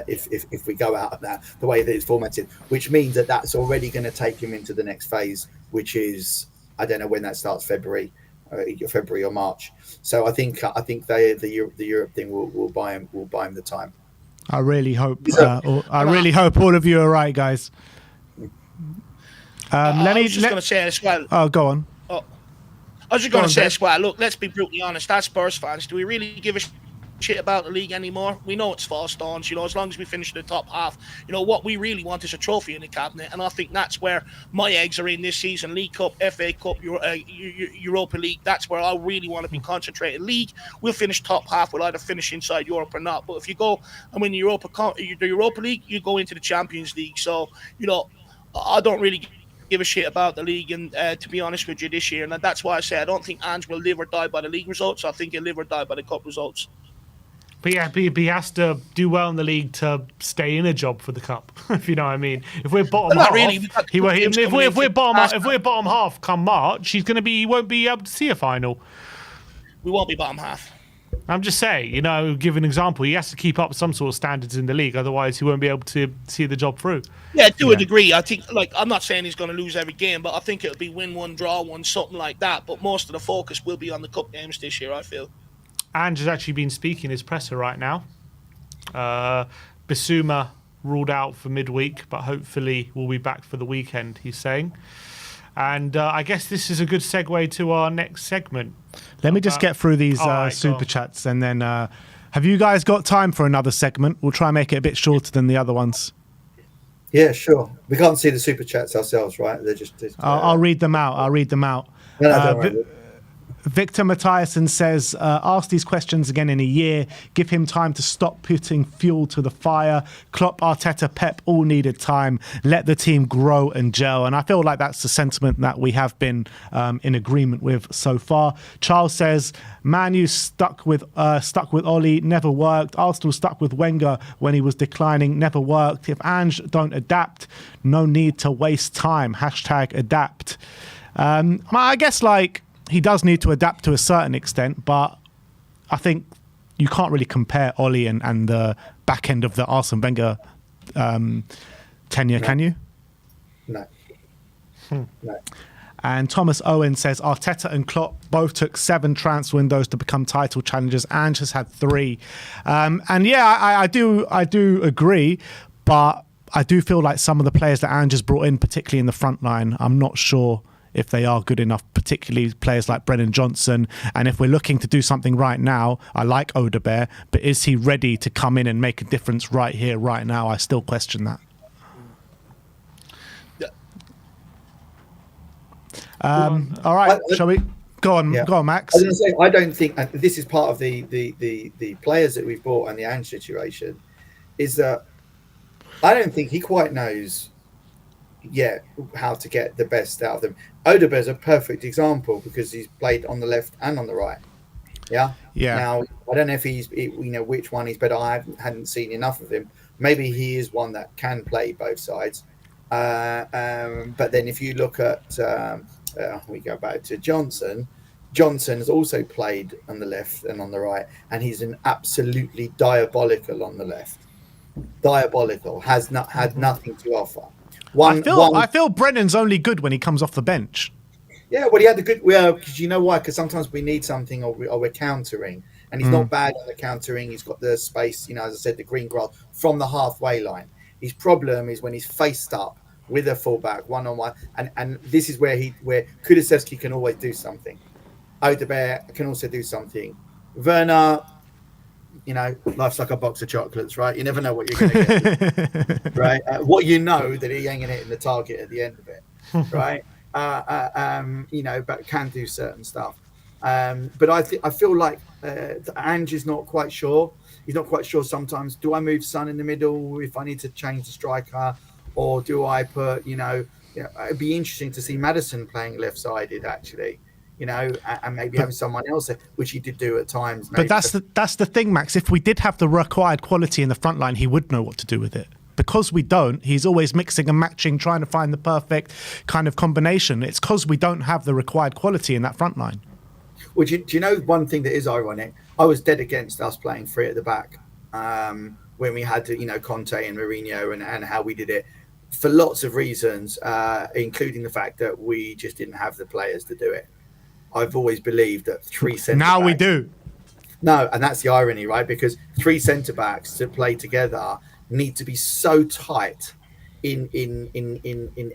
if we go out of that, the way that it's formatted, which means that that's already going to take him into the next phase, which is, I don't know when that starts, February or March. So I think the Europe thing will buy him the time. I really hope. Really hope all of you are right, guys. I was just going to say as well. Oh, go on. I was just going to say as well. Look, let's be brutally honest. As Spurs fans, do we really give a shit about the league anymore? We know it's false dawns. As long as we finish in the top half, what we really want is a trophy in the cabinet, and I think that's where my eggs are in this season. League Cup, FA Cup, Europa League. That's where I really want to be concentrated. League, we'll finish top half. We'll either finish inside Europe or not. But if you go and win the Europa League, you go into the Champions League. So I don't really give a shit about the league, and to be honest with you, this year, and that's why I say I don't think Ange will live or die by the league results. I think he'll live or die by the cup results. But yeah, he has to do well in the league to stay in a job for the cup. If you know what I mean. If we're bottom half, if we're bottom half come March, he won't be able to see a final. We won't be bottom half. I'm just saying, give an example. He has to keep up some sort of standards in the league, otherwise he won't be able to see the job through. Yeah, to a degree. I think, I'm not saying he's going to lose every game, but I think it'll be win one, draw one, something like that. But most of the focus will be on the cup games this year, I feel. Ange has actually been speaking his presser right now. Bissouma ruled out for midweek, but hopefully will be back for the weekend, he's saying. And I guess this is a good segue to our next segment. Let me just get through these super chats, and then have you guys got time for another segment? We'll try and make it a bit shorter than the other ones. Yeah, sure. We can't see the super chats ourselves, right? They're just. I'll read them out. No, don't worry. Victor Mathiasen says, ask these questions again in a year. Give him time to stop putting fuel to the fire. Klopp, Arteta, Pep all needed time. Let the team grow and gel. And I feel like that's the sentiment that we have been in agreement with so far. Charles says, Man U stuck with Oli, never worked. Arsenal stuck with Wenger when he was declining, never worked. If Ange don't adapt, no need to waste time. #adapt. I guess like he does need to adapt to a certain extent, but I think you can't really compare Oli and the back end of the Arsene Wenger tenure, can you? No. No. And Thomas Owen says Arteta and Klopp both took 7 transfer windows to become title challengers. Ange has had 3. And yeah, I do agree, but I do feel like some of the players that Ange has brought in, particularly in the front line, I'm not sure if they are good enough, particularly players like Brennan Johnson. And if we're looking to do something right now, I like Odegaard, but is he ready to come in and make a difference right here, right now? I still question that. All right, shall we go on? Yeah. Go on, Max. I was going to say, I don't think this is part of the players that we've bought and the Ange situation. Is that I don't think he quite knows yet how to get the best out of them. Odegaard is a perfect example because he's played on the left and on the right. Yeah. Now I don't know if he's which one he's better. I hadn't seen enough of him. Maybe he is one that can play both sides. But then if you look at we go back to Johnson. Johnson has also played on the left and on the right, and he's an absolutely diabolical on the left. Diabolical, has not had nothing to offer. I feel Brennan's only good when he comes off the bench. Yeah, well, he had the good. Because you know why? Because sometimes we need something, or we're countering, and he's not bad on the countering. He's got the space, as I said, the green grass from the halfway line. His problem is when he's faced up with a fullback, one-on-one, and this is where Kulusevski can always do something. Odegaard can also do something. Werner, life's like a box of chocolates, right? You never know what you're going to get, right? What that he ain't going to hit the target at the end of it, right? But can do certain stuff. But I feel like Ange is not quite sure. He's not quite sure sometimes. Do I move Son in the middle if I need to change the striker? Or do I put, it'd be interesting to see Maddison playing left-sided, actually. And maybe having someone else, which he did do at times. Maybe. But that's the thing, Max. If we did have the required quality in the front line, he would know what to do with it. Because we don't, he's always mixing and matching, trying to find the perfect kind of combination. It's because we don't have the required quality in that front line. Well, do you know one thing that is ironic? I was dead against us playing 3 at the back when we had to, Conte and Mourinho and how we did it for lots of reasons, including the fact that we just didn't have the players to do it. I've always believed that 3 centre backs. Now we do. No, and that's the irony, right? Because 3 centre backs to play together need to be so tight in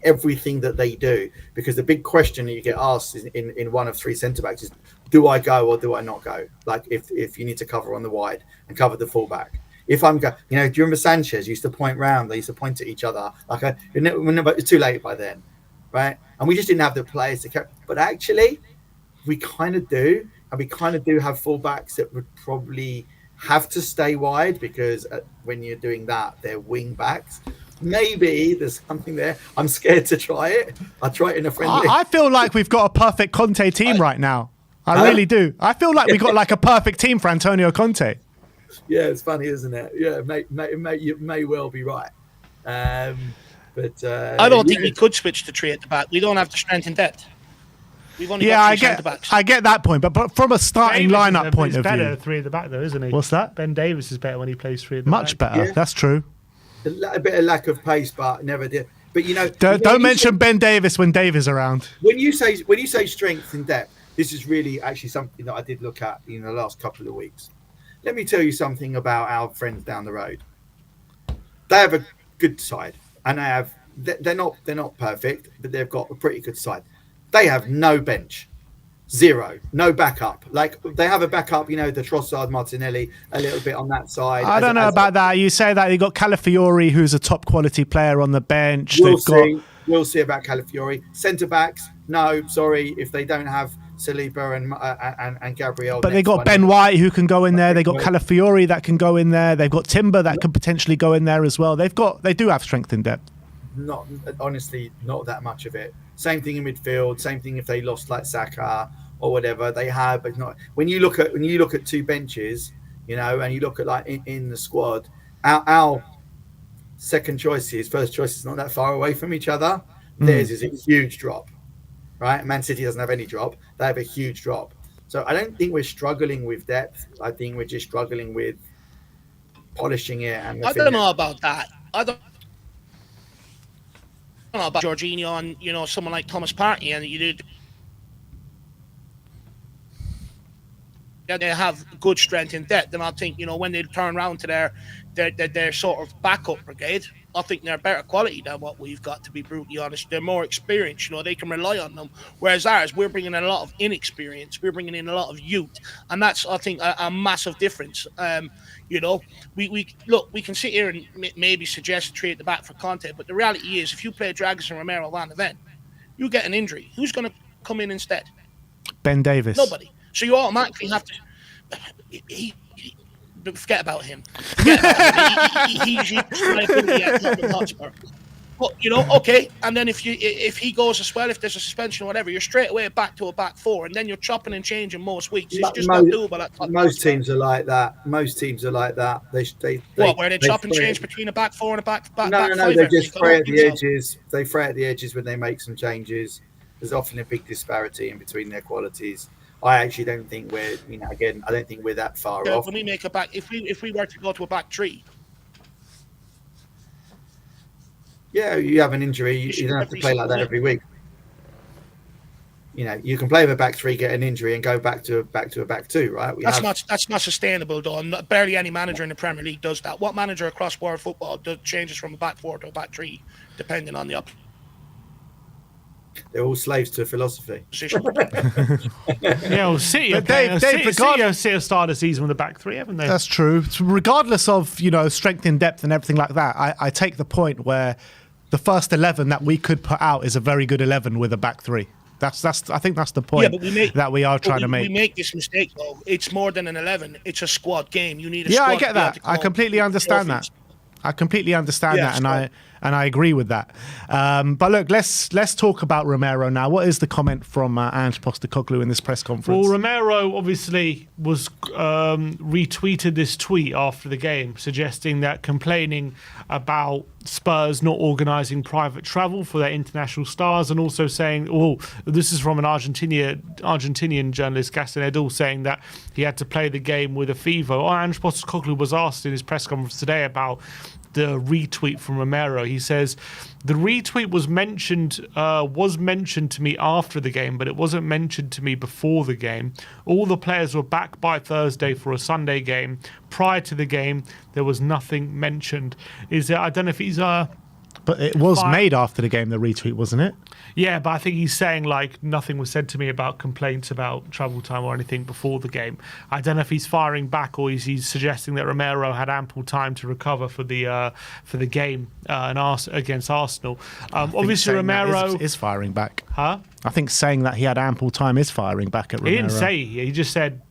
everything that they do. Because the big question that you get asked in one of 3 centre backs is, do I go or do I not go? Like if you need to cover on the wide and cover the fullback. If I'm do you remember Sanchez used to point round? They used to point at each other it's too late by then, right? And we just didn't have the players to carry. But actually, we kind of do, and we kind of do have fullbacks that would probably have to stay wide because when you're doing that, they're wing backs. Maybe there's something there. I'm scared to try it. I'll try it in a friendly. I feel like we've got a perfect Conte team right now. I really do. I feel like we've got like a perfect team for Antonio Conte. Yeah, it's funny, isn't it? Yeah, you may well be right. But I don't think we could switch to 3 at the back. We don't have the strength in depth. We've only got 3 centre-backs. I get that point, but from a starting lineup point of view, better 3 at the back though, isn't he? What's that? Ben Davies is better when he plays 3 at the back. Much better. Yeah. That's true. A bit of lack of pace, but never did. But don't mention Ben Davies when Dave is around. When you say strength and depth, this is really actually something that I did look at in the last couple of weeks. Let me tell you something about our friends down the road. They have a good side, and they're not perfect, but they've got a pretty good side. They have no bench, 0, no backup. Like they have a backup, the Trossard, Martinelli, a little bit on that side. I don't know about that. You say that you got Calafiori, who's a top quality player on the bench. We'll see about Calafiori. Centre backs, no, sorry, if they don't have Saliba and Gabriel. But they got Ben White who can go in there. They got Calafiori that can go in there. They've got Timber that could potentially go in there as well. They do have strength in depth. Not honestly, not that much of it. Same thing in midfield. Same thing if they lost like Saka or whatever they have, but not when you look at two benches, you know, and you look at like in the squad, our second choices, first choices, not that far away from each other. Theirs is a huge drop, right? Man City doesn't have any drop; they have a huge drop. So I don't think we're struggling with depth. I think we're just struggling with polishing it. And I don't know about that. I don't know about Jorginho and, you know, someone like Thomas Partey, and you did. They have good strength in depth, and I think, you know, when they turn around to their sort of backup brigade, I think they're better quality than what we've got, to be brutally honest. They're more experienced, you know, they can rely on them. Whereas ours, we're bringing in a lot of inexperience, we're bringing in a lot of youth, and that's, I think, a massive difference. You know, we can sit here and maybe suggest a trade at the back for content, but the reality is, if you play Dragus and Romero Van de Ven, you get an injury. Who's going to come in instead? Ben Davis. Nobody. So you automatically have to. Forget about him. He's liability at Tottenham Hotspur. But, you know, okay. And then if he goes as well, if there's a suspension or whatever, you're straight away back to a back four, and then you're chopping and changing most weeks. It's just not doable at Tottenham. Most teams are like that. Most teams are like that. Where they chop and change between a back four and a back No. five? They just fray at the edges. They fray at the edges when they make some changes. There's often a big disparity in between their qualities. I actually don't think we're, you know, again, I don't think we're that far off. When we make a back, if we were to go to a back three, yeah, you have an injury, you don't have to play like that every week. You know, you can play with a back three, get an injury, and go back to a back two, right? That's not sustainable, though. Barely any manager in the Premier League does that. What manager across world football changes from a back four to a back three, depending on the They're all slaves to philosophy. Yeah, well, City have started the season with a back three, haven't they? That's true. So regardless of, you know, strength in depth and everything like that, I take the point where the first 11 that we could put out is a very good 11 with a back three. I think that's the point that we are trying to make. We make this mistake, though. It's more than an 11. It's a squad game. You need a squad. Yeah, I get that. I completely understand that. And I agree with that. But look, let's talk about Romero now. What is the comment from Ange Postecoglou in this press conference? Well, Romero obviously was retweeted this tweet after the game, suggesting that complaining about Spurs not organising private travel for their international stars, and also saying, this is from an Argentinian journalist, Gaston Edul, saying that he had to play the game with a fever. Ange Postecoglou was asked in his press conference today about the retweet from Romero. He says, the retweet was mentioned to me after the game, but it wasn't mentioned to me before the game. All the players were back by Thursday for a Sunday game. Prior to the game, there was nothing mentioned. I don't know if he's but it was made after the game, the retweet, wasn't it? Yeah, but I think he's saying, like, nothing was said to me about complaints about travel time or anything before the game. I don't know if he's firing back or he's suggesting that Romero had ample time to recover for the game against Arsenal. Obviously, Romero is firing back. Huh? I think saying that he had ample time is firing back at Romero. He didn't say. He just said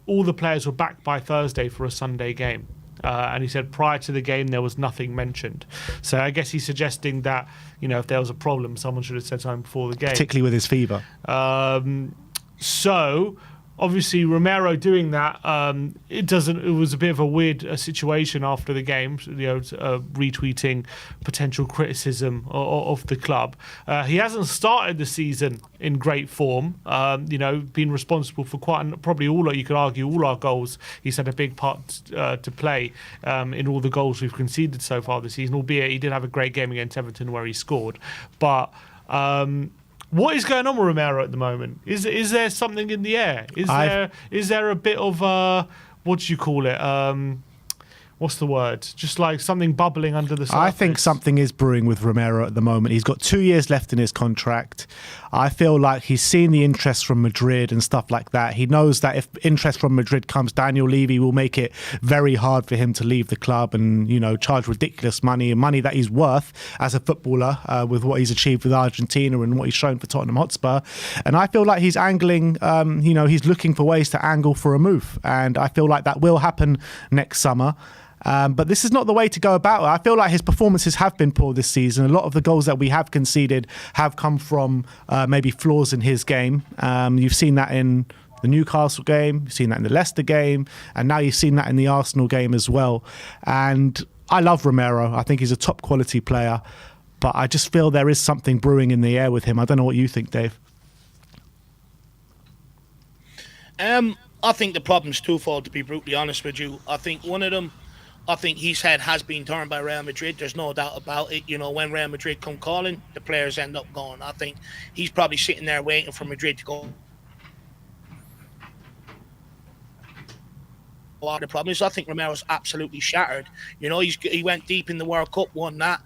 all the players were back by Thursday for a Sunday game. And he said prior to the game there was nothing mentioned. So I guess he's suggesting that, you know, if there was a problem, someone should have said something before the game. Particularly with his fever. So obviously Romero doing that, it was a bit of a weird situation after the game, you know, retweeting potential criticism of the club. He hasn't started the season in great form, you know, been responsible for probably you could argue all our goals. He's had a big part to play in all the goals we've conceded so far this season, albeit he did have a great game against Everton where he scored. But what is going on with Romero at the moment? Is there something in the air? Is there a bit of what do you call it? what's the word? Just like something bubbling under the surface. I think something is brewing with Romero at the moment. He's got 2 years left in his contract. I feel like he's seen the interest from Madrid and stuff like that. He knows that if interest from Madrid comes, Daniel Levy will make it very hard for him to leave the club and, charge ridiculous money that he's worth as a footballer with what he's achieved with Argentina and what he's shown for Tottenham Hotspur. And I feel like he's angling, he's looking for ways to angle for a move. And I feel like that will happen next summer. But this is not the way to go about it. I feel like his performances have been poor this season. A lot of the goals that we have conceded have come from maybe flaws in his game. You've seen that in the Newcastle game, you've seen that in the Leicester game, and now you've seen that in the Arsenal game as well. And I love Romero. I think he's a top quality player, but I just feel there is something brewing in the air with him. I don't know what you think, Dave. I think the problem's twofold, to be brutally honest with you. I think one of them, his head has been turned by Real Madrid. There's no doubt about it. When Real Madrid come calling, the players end up going. I think he's probably sitting there waiting for Madrid to go. The problem is, I think Romero's absolutely shattered. He went deep in the World Cup, won that.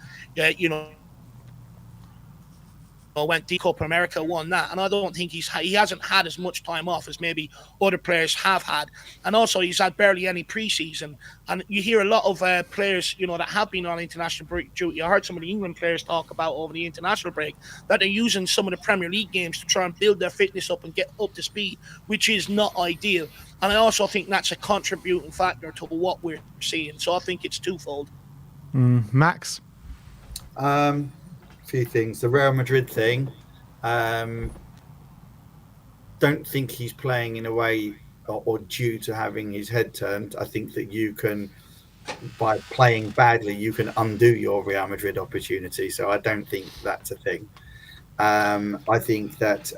Went deep Copa America, won that, and I don't think he hasn't had as much time off as maybe other players have had, and also he's had barely any preseason. And you hear a lot of players, that have been on international break duty. I heard some of the England players talk about over the international break that they're using some of the Premier League games to try and build their fitness up and get up to speed, which is not ideal. And I also think that's a contributing factor to what we're seeing. So I think it's twofold. Max? Few things. The Real Madrid thing, don't think he's playing in a way or due to having his head turned. I think that you can, by playing badly, you can undo your Real Madrid opportunity. So I don't think that's a thing. I think that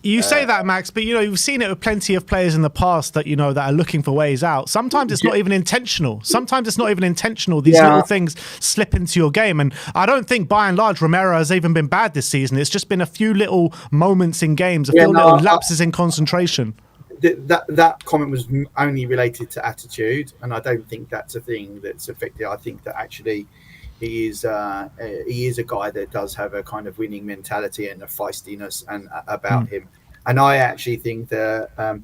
you say that, Max, but you've seen it with plenty of players in the past that that are looking for ways out. Sometimes it's not even intentional. These little things slip into your game, and I don't think by and large Romero has even been bad this season. It's just been a few little moments in games, little lapses in concentration. That comment was only related to attitude, and I don't think that's a thing that's affected. I think that actually he is a guy that does have a kind of winning mentality and a feistiness about him. And I actually think that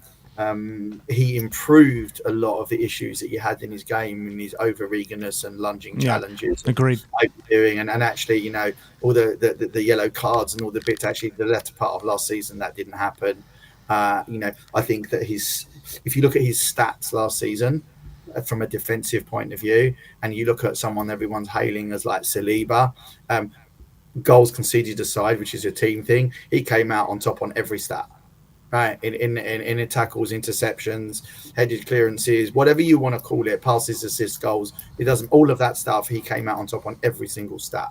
he improved a lot of the issues that he had in his game, in his over eagerness and lunging challenges. Agreed. And actually, all the yellow cards and all the bits. Actually, the latter part of last season that didn't happen. I think that if you look at his stats last season, from a defensive point of view, and you look at someone everyone's hailing as like Saliba, goals conceded aside, which is a team thing, he came out on top on every stat, right? In tackles, interceptions, headed clearances, whatever you want to call it, passes, assists, goals, it doesn't, all of that stuff, he came out on top on every single stat,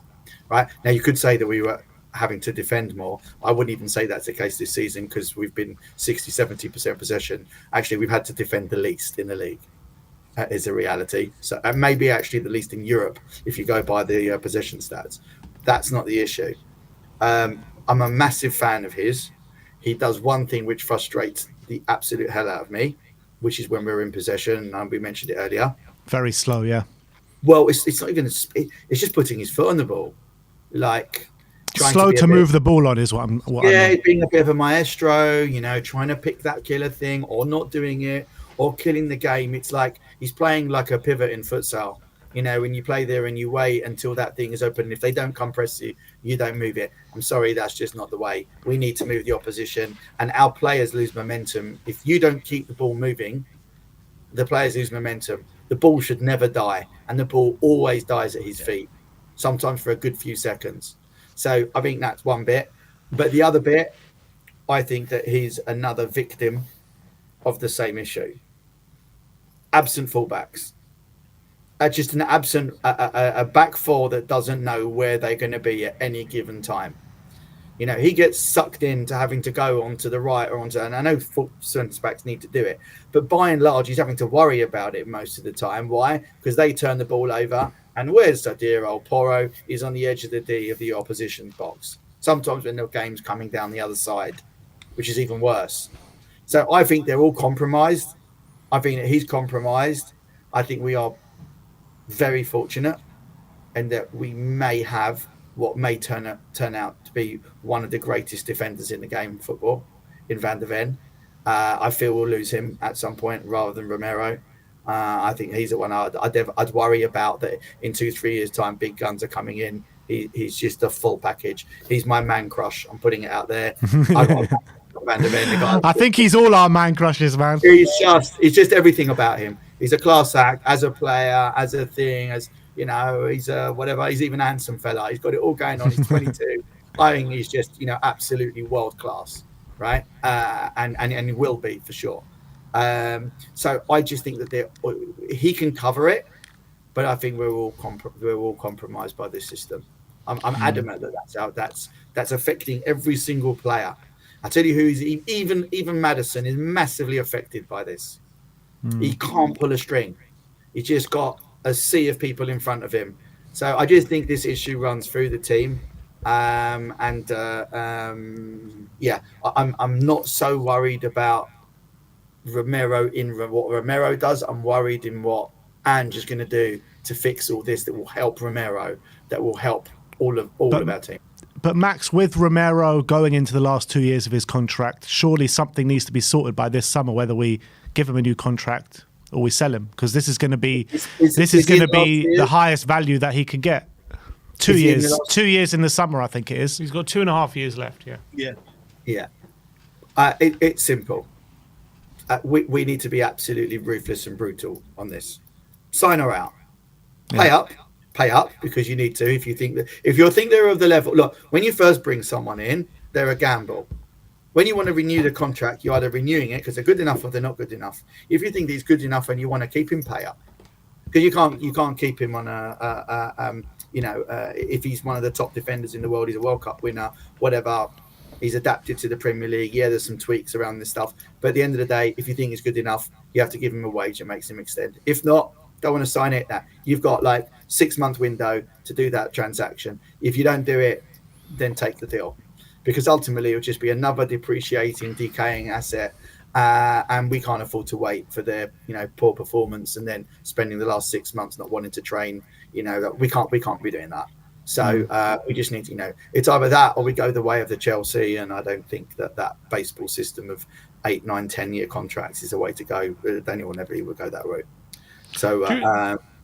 right? Now you could say that we were having to defend more. I wouldn't even say that's the case this season because we've been 60-70% possession. Actually, we've had to defend the least in the league. That is a reality. So, and maybe actually the least in Europe, if you go by the possession stats. That's not the issue. I'm a massive fan of his. He does one thing which frustrates the absolute hell out of me, which is when we're in possession, and we mentioned it earlier. Very slow, yeah. Well, it's not even. It's just putting his foot on the ball, like slow to move the ball on is what I'm. Being a bit of a maestro, trying to pick that killer thing or not doing it. Or killing the game. It's like he's playing like a pivot in futsal. When you play there and you wait until that thing is open. And if they don't come press you, you don't move it. I'm sorry, that's just not the way. We need to move the opposition. And our players lose momentum. If you don't keep the ball moving, the players lose momentum. The ball should never die. And the ball always dies at his feet, sometimes for a good few seconds. So I think that's one bit. But the other bit, I think that he's another victim of the same issue. Absent fullbacks, just an a back four that doesn't know where they're going to be at any given time. He gets sucked into having to go onto the right or onto, and I know centre backs need to do it, but by and large, he's having to worry about it most of the time. Why? Because they turn the ball over, and where's the dear old Porro? He's on the edge of the D of the opposition box. Sometimes when the game's coming down the other side, which is even worse. So I think they're all compromised. I think that he's compromised. I think we are very fortunate, and that we may have what may turn out to be one of the greatest defenders in the game of football, in Van der Ven. I feel we'll lose him at some point rather than Romero. I think he's the one I'd worry about, that in 2-3 years' time, big guns are coming in. He's just a full package. He's my man crush. I'm putting it out there. I got Van der Ven, the guy. I think he's all our man crushes, man. He's just everything about him. He's a class act as a player, as a thing, as you know, he's whatever. He's even a handsome fella. He's got it all going on. He's 22. I think he's just, absolutely world class, right? And he will be for sure. So I just think that he can cover it, but I think we're all compromised by this system. I'm adamant that's affecting every single player. I tell you who's even Maddison is massively affected by this. He can't pull a string. He's just got a sea of people in front of him. So I just think this issue runs through the team. I'm not so worried about Romero in what Romero does. I'm worried in what Ange is going to do to fix all this, that will help Romero, that will help all of our team. But Max, with Romero going into the last 2 years of his contract, surely something needs to be sorted by this summer, whether we give him a new contract or we sell him, because this is going to be the highest value that he can get. 2 years, 2 years in the summer, I think it is. He's got 2.5 years left. Yeah. It's simple. We need to be absolutely ruthless and brutal on this. Sign her out. Pay up because you need to. If you think they're of the level, look, when you first bring someone in, they're a gamble. When you want to renew the contract, you're either renewing it because they're good enough or they're not good enough. If you think he's good enough and you want to keep him, pay up, because you can't keep him on if he's one of the top defenders in the world, he's a World Cup winner, whatever. He's adapted to the Premier League. Yeah, there's some tweaks around this stuff, but at the end of the day, if you think he's good enough, you have to give him a wage that makes him extend. If not, don't want to sign it. Now you've got like 6-month window to do that transaction. If you don't do it, then take the deal, because ultimately it'll just be another depreciating, decaying asset, and we can't afford to wait for their poor performance and then spending the last 6 months not wanting to train. We can't be doing that. So we just need to, it's either that or we go the way of the Chelsea, and I don't think that baseball system of 8, 9, 10-year contracts is a way to go. Daniel never would go that route. So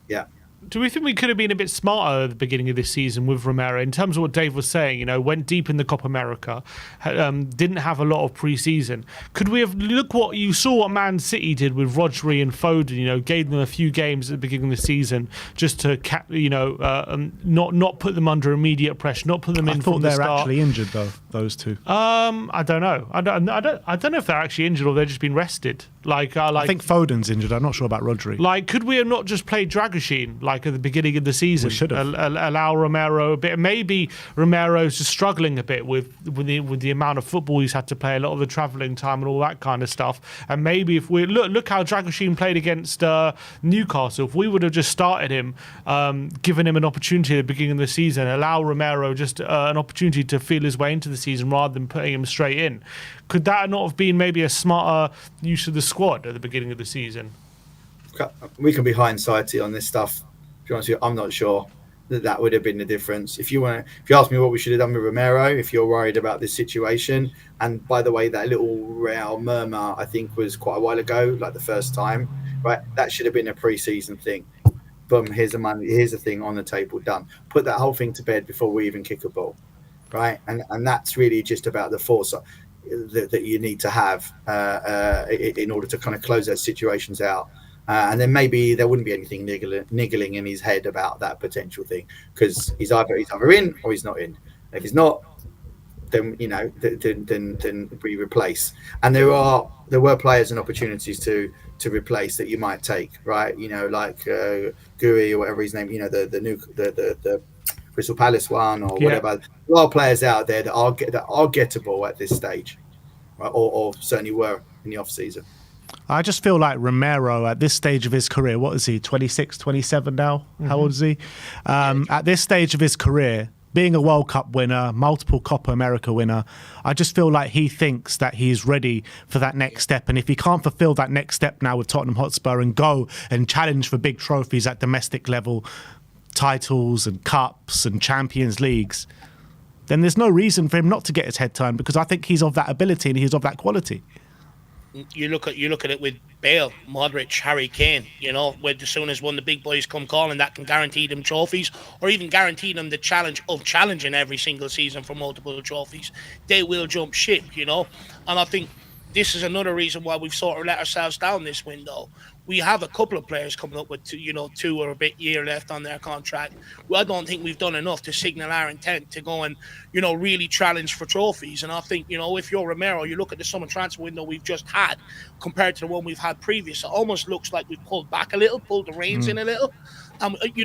yeah. Do we think we could have been a bit smarter at the beginning of this season with Romero in terms of what Dave was saying? Went deep in the Copa America, didn't have a lot of pre-season. Could we have look what you saw what Man City did with Rodri and Foden? Gave them a few games at the beginning of the season just to not put them under immediate pressure, not put them in from the start. I thought they're actually injured though, those two. I don't know. I don't know if they're actually injured or they've just been rested. I think Foden's injured. I'm not sure about Rodri. Could we have not just played Dragoshin at the beginning of the season? We should have. Allow Romero a bit. Maybe Romero's just struggling a bit with the amount of football he's had to play, a lot of the travelling time and all that kind of stuff. And maybe if we look how Dragoshin played against Newcastle. If we would have just started him, given him an opportunity at the beginning of the season, allow Romero just an opportunity to feel his way into the season rather than putting him straight in, could that not have been maybe a smarter use of the squad at the beginning of the season? We can be hindsighty on this stuff. To be honest with you, I'm not sure that would have been the difference. If you ask me what we should have done with Romero, if you're worried about this situation, and by the way, that little Real murmur I think was quite a while ago, like the first time, right? That should have been a pre-season thing. Boom, here's the money, here's the thing on the table, done. Put that whole thing to bed before we even kick a ball, right? And that's really just about the foresight that you need to have in order to kind of close those situations out. And then maybe there wouldn't be anything niggling in his head about that potential thing, because he's either in or he's not in. If he's not, then then we replace. And there were players and opportunities to replace that you might take, right? Like Gui or whatever his name. The Crystal Palace one or whatever. There are players out there that are gettable at this stage, right? or certainly were in the off season. I just feel like Romero at this stage of his career, what is he, 26, 27 now? How old is he? At this stage of his career, being a World Cup winner, multiple Copa America winner, I just feel like he thinks that he's ready for that next step. And if he can't fulfill that next step now with Tottenham Hotspur and go and challenge for big trophies at domestic level, titles and cups and Champions Leagues, then there's no reason for him not to get his head turned, because I think he's of that ability and he's of that quality. You look at it with Bale, Modric, Harry Kane. As soon as one of the big boys come calling, that can guarantee them trophies, or even guarantee them the challenge of challenging every single season for multiple trophies. They will jump ship, And I think this is another reason why we've sort of let ourselves down this window. We have a couple of players coming up with 2 or a bit year left on their contract. Well, I don't think we've done enough to signal our intent to go and, really challenge for trophies. And I think, if you're Romero, you look at the summer transfer window we've just had compared to the one we've had previous, it almost looks like we've pulled back a little, pulled the reins in a little.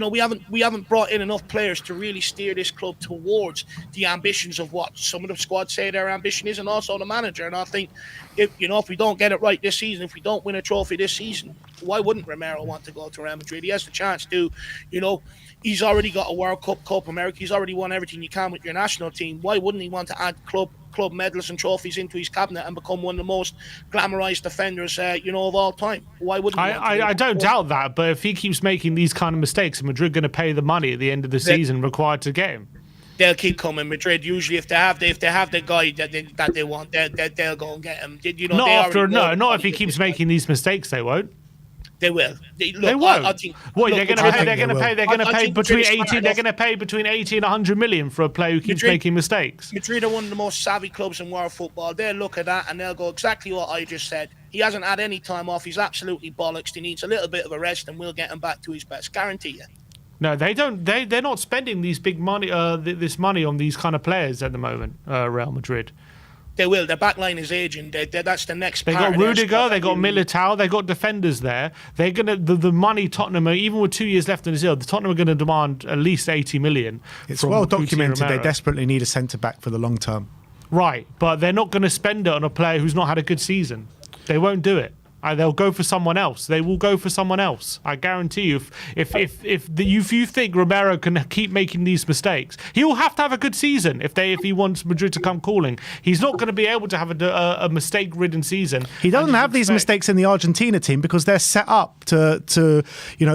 We haven't brought in enough players to really steer this club towards the ambitions of what some of the squad say their ambition is, and also the manager. And I think if we don't get it right this season, if we don't win a trophy this season, why wouldn't Romero want to go to Real Madrid? He has the chance to, he's already got a World Cup, Copa America. He's already won everything you can with your national team. Why wouldn't he want to add club medals and trophies into his cabinet and become one of the most glamorized defenders, of all time? Why wouldn't he? I don't doubt that, but if he keeps making these kind of mistakes, Madrid going to pay the money at the end of the season required to get him? They'll keep coming. Madrid usually, if they have the guy that they want, they'll go and get him. Not if he keeps making these mistakes. They won't. They will. They won't. They're going to pay between 80. They're going to pay between 80 and 100 million for a player who keeps making mistakes. Madrid are one of the most savvy clubs in world football. They'll look at that and they'll go exactly what I just said. He hasn't had any time off. He's absolutely bollocks. He needs a little bit of a rest, and we'll get him back to his best. Guarantee you. No, they don't. They're not spending these big money, this money on these kind of players at the moment. Real Madrid. They will. Their backline is aging. That's the next. They got Rudiger. They got Militao. They got defenders there. They're gonna the money Tottenham, even with 2 years left in the deal, the Tottenham are going to demand at least 80 million. It's well documented. They desperately need a centre back for the long term. Right, but they're not going to spend it on a player who's not had a good season. They won't do it. They'll go for someone else. They will go for someone else. I guarantee you. If you think Romero can keep making these mistakes, he'll have to have a good season if he wants Madrid to come calling. He's not going to be able to have a mistake-ridden season. He doesn't have these mistakes in the Argentina team because they're set up to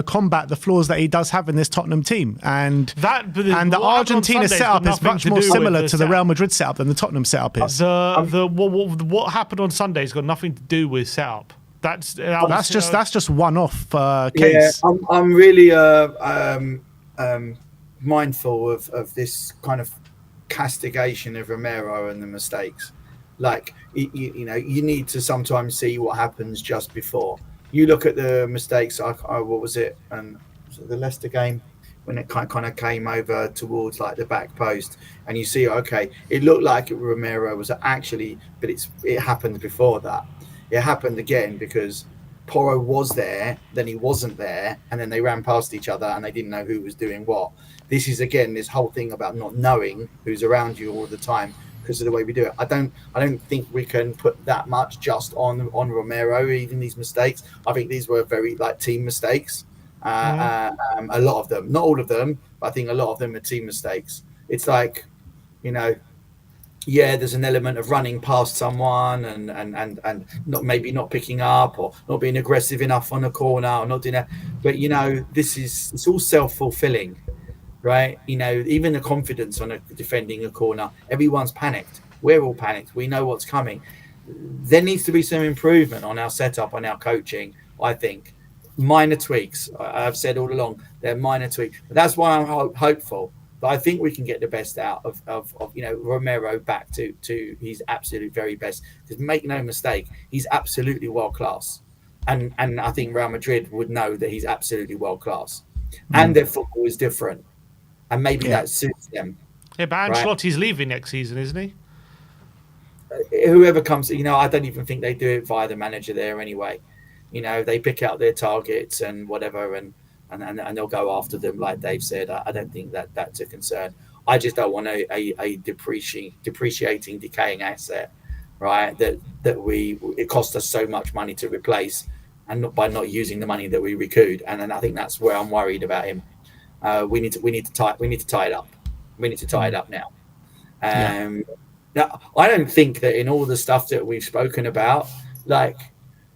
combat the flaws that he does have in this Tottenham team. And the Argentina setup is much more similar to the Real Madrid setup than the Tottenham setup is. What happened on Sunday has got nothing to do with setup. That's just one-off case. Yeah, I'm really mindful of this kind of castigation of Romero and the mistakes. Like you need to sometimes see what happens just before. You look at the mistakes. What was it? And was it the Leicester game when it kind of came over towards like the back post, and you see, okay, it looked like Romero was actually, but it happened before that. It happened again because Porro was there, then he wasn't there, and then they ran past each other and they didn't know who was doing what. This is again this whole thing about not knowing who's around you all the time because of the way we do it. I don't think we can put that much just on Romero, even these mistakes. I think these were very team mistakes. A lot of them, not all of them, but I think a lot of them are team mistakes. It's like, there's an element of running past someone and not picking up or not being aggressive enough on a corner or not doing that. But it's all self-fulfilling, right? Even the confidence on defending a corner, everyone's panicked. We're all panicked. We know what's coming. There needs to be some improvement on our setup, on our coaching. I think minor tweaks. I've said all along they're minor tweaks. But that's why I'm hopeful. But I think we can get the best out of Romero back to his absolute very best. Because make no mistake, he's absolutely world class, and I think Real Madrid would know that he's absolutely world class, and their football is different, and maybe that suits them. Yeah, but Ancelotti's leaving next season, isn't he? Whoever comes, I don't even think they do it via the manager there anyway. They pick out their targets and whatever, and they'll go after them, like Dave said. I don't think that's a concern. I just don't want a depreciating, decaying asset, right? That it cost us so much money to replace, and by not using the money that we recouped. And then I think that's where I'm worried about him. We need to tie it up. We need to tie it up now. Now, I don't think that in all the stuff that we've spoken about, like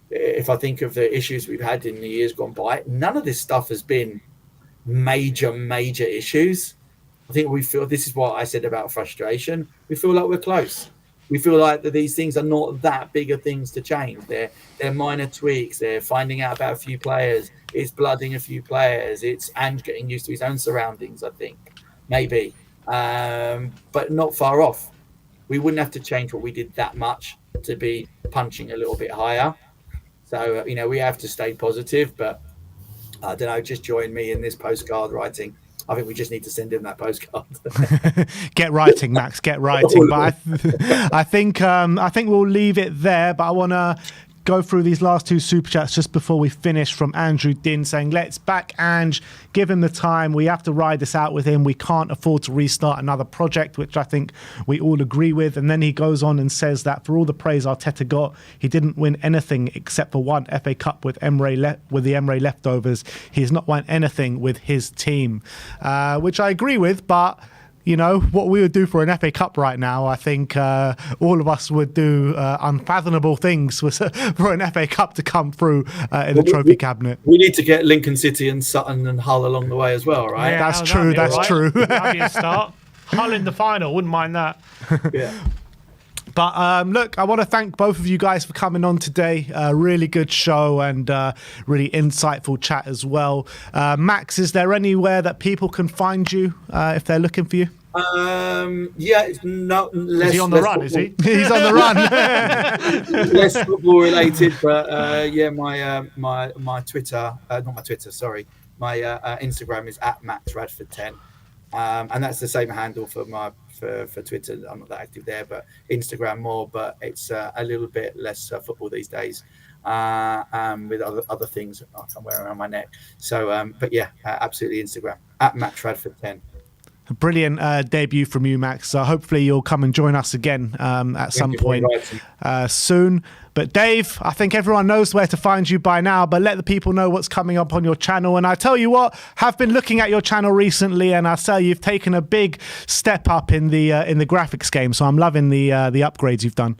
if I think of the issues we've had in the years gone by, none of this stuff has been major issues. I think we feel, this is what I said about frustration. We feel like we're close. We feel like that these things are not that big of things to change. They're minor tweaks. They're finding out about a few players. It's blooding a few players. It's Ange getting used to his own surroundings, I think, maybe. But not far off. We wouldn't have to change what we did that much to be punching a little bit higher. So, we have to stay positive, but I don't know, just join me in this postcard writing. I think we just need to send him that postcard. Get writing, Max, get writing. But I think we'll leave it there, but I want to go through these last two super chats just before we finish, from Andrew Din saying, let's back Ange, give him the time. We have to ride this out with him. We can't afford to restart another project, which I think we all agree with. And then he goes on and says that for all the praise Arteta got, he didn't win anything except for one FA Cup with the Emre leftovers. He's not won anything with his team, which I agree with, but what we would do for an FA Cup right now, I think all of us would do unfathomable things for an FA Cup to come through in the trophy cabinet. We need to get Lincoln City and Sutton and Hull along the way as well, right? Yeah, that's true. That'd be a start. Hull in the final, wouldn't mind that. Yeah. But look, I want to thank both of you guys for coming on today. Really good show and really insightful chat as well. Max, is there anywhere that people can find you if they're looking for you? Is he on the run? Is he? He's on the run. Less football related, but my Twitter, not my Twitter, sorry, my Instagram is @MaxRadford10, and that's the same handle for Twitter. I'm not that active there, but Instagram more. But it's a little bit less football these days, with other things I'm wearing around my neck. So, but yeah, absolutely Instagram @MaxRadford10. A brilliant debut from you, Max. So hopefully you'll come and join us again at some point soon. But Dave, I think everyone knows where to find you by now, but let the people know what's coming up on your channel. And I tell you what, have been looking at your channel recently, and I say you've taken a big step up in the graphics game. So I'm loving the upgrades you've done.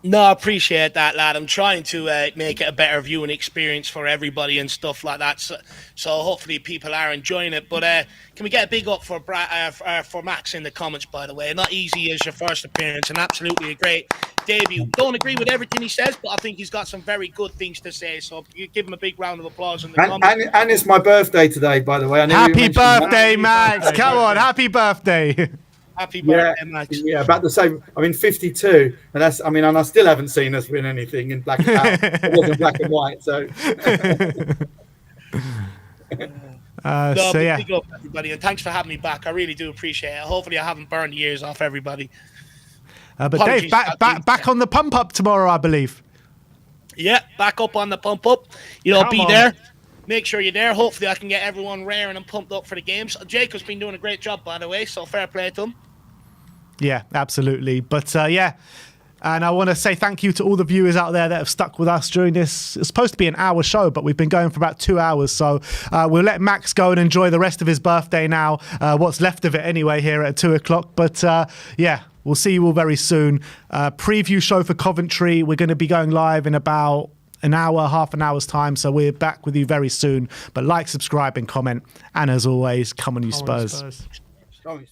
No, I appreciate that, lad. I'm trying to make it a better viewing experience for everybody and stuff like that. So hopefully people are enjoying it. But can we get a big up for Max in the comments, by the way? Not easy as your first appearance, and absolutely a great debut. Don't agree with everything he says, but I think he's got some very good things to say. So you give him a big round of applause in the comments. And it's my birthday today, by the way. Happy birthday, Max. Come on, happy birthday. Happy birthday, Max. Yeah, about the same. I mean, 52, and and I still haven't seen us win anything in black and white. It wasn't black and white, so. Big up, everybody, and thanks for having me back. I really do appreciate it. Hopefully, I haven't burned the ears off everybody. But Dave, back on the pump up tomorrow, I believe. Yeah, back up on the pump up. Be there. Make sure you're there. Hopefully, I can get everyone raring and pumped up for the games. Jacob's been doing a great job, by the way, so fair play to him. Yeah, absolutely. But and I want to say thank you to all the viewers out there that have stuck with us during this. It's supposed to be an hour show, but we've been going for about 2 hours. So we'll let Max go and enjoy the rest of his birthday now. What's left of it anyway here at 2:00. But we'll see you all very soon. Preview show for Coventry. We're going to be going live in about an hour, half an hour's time. So we're back with you very soon. But like, subscribe and comment. And as always, come on you Spurs. Spurs.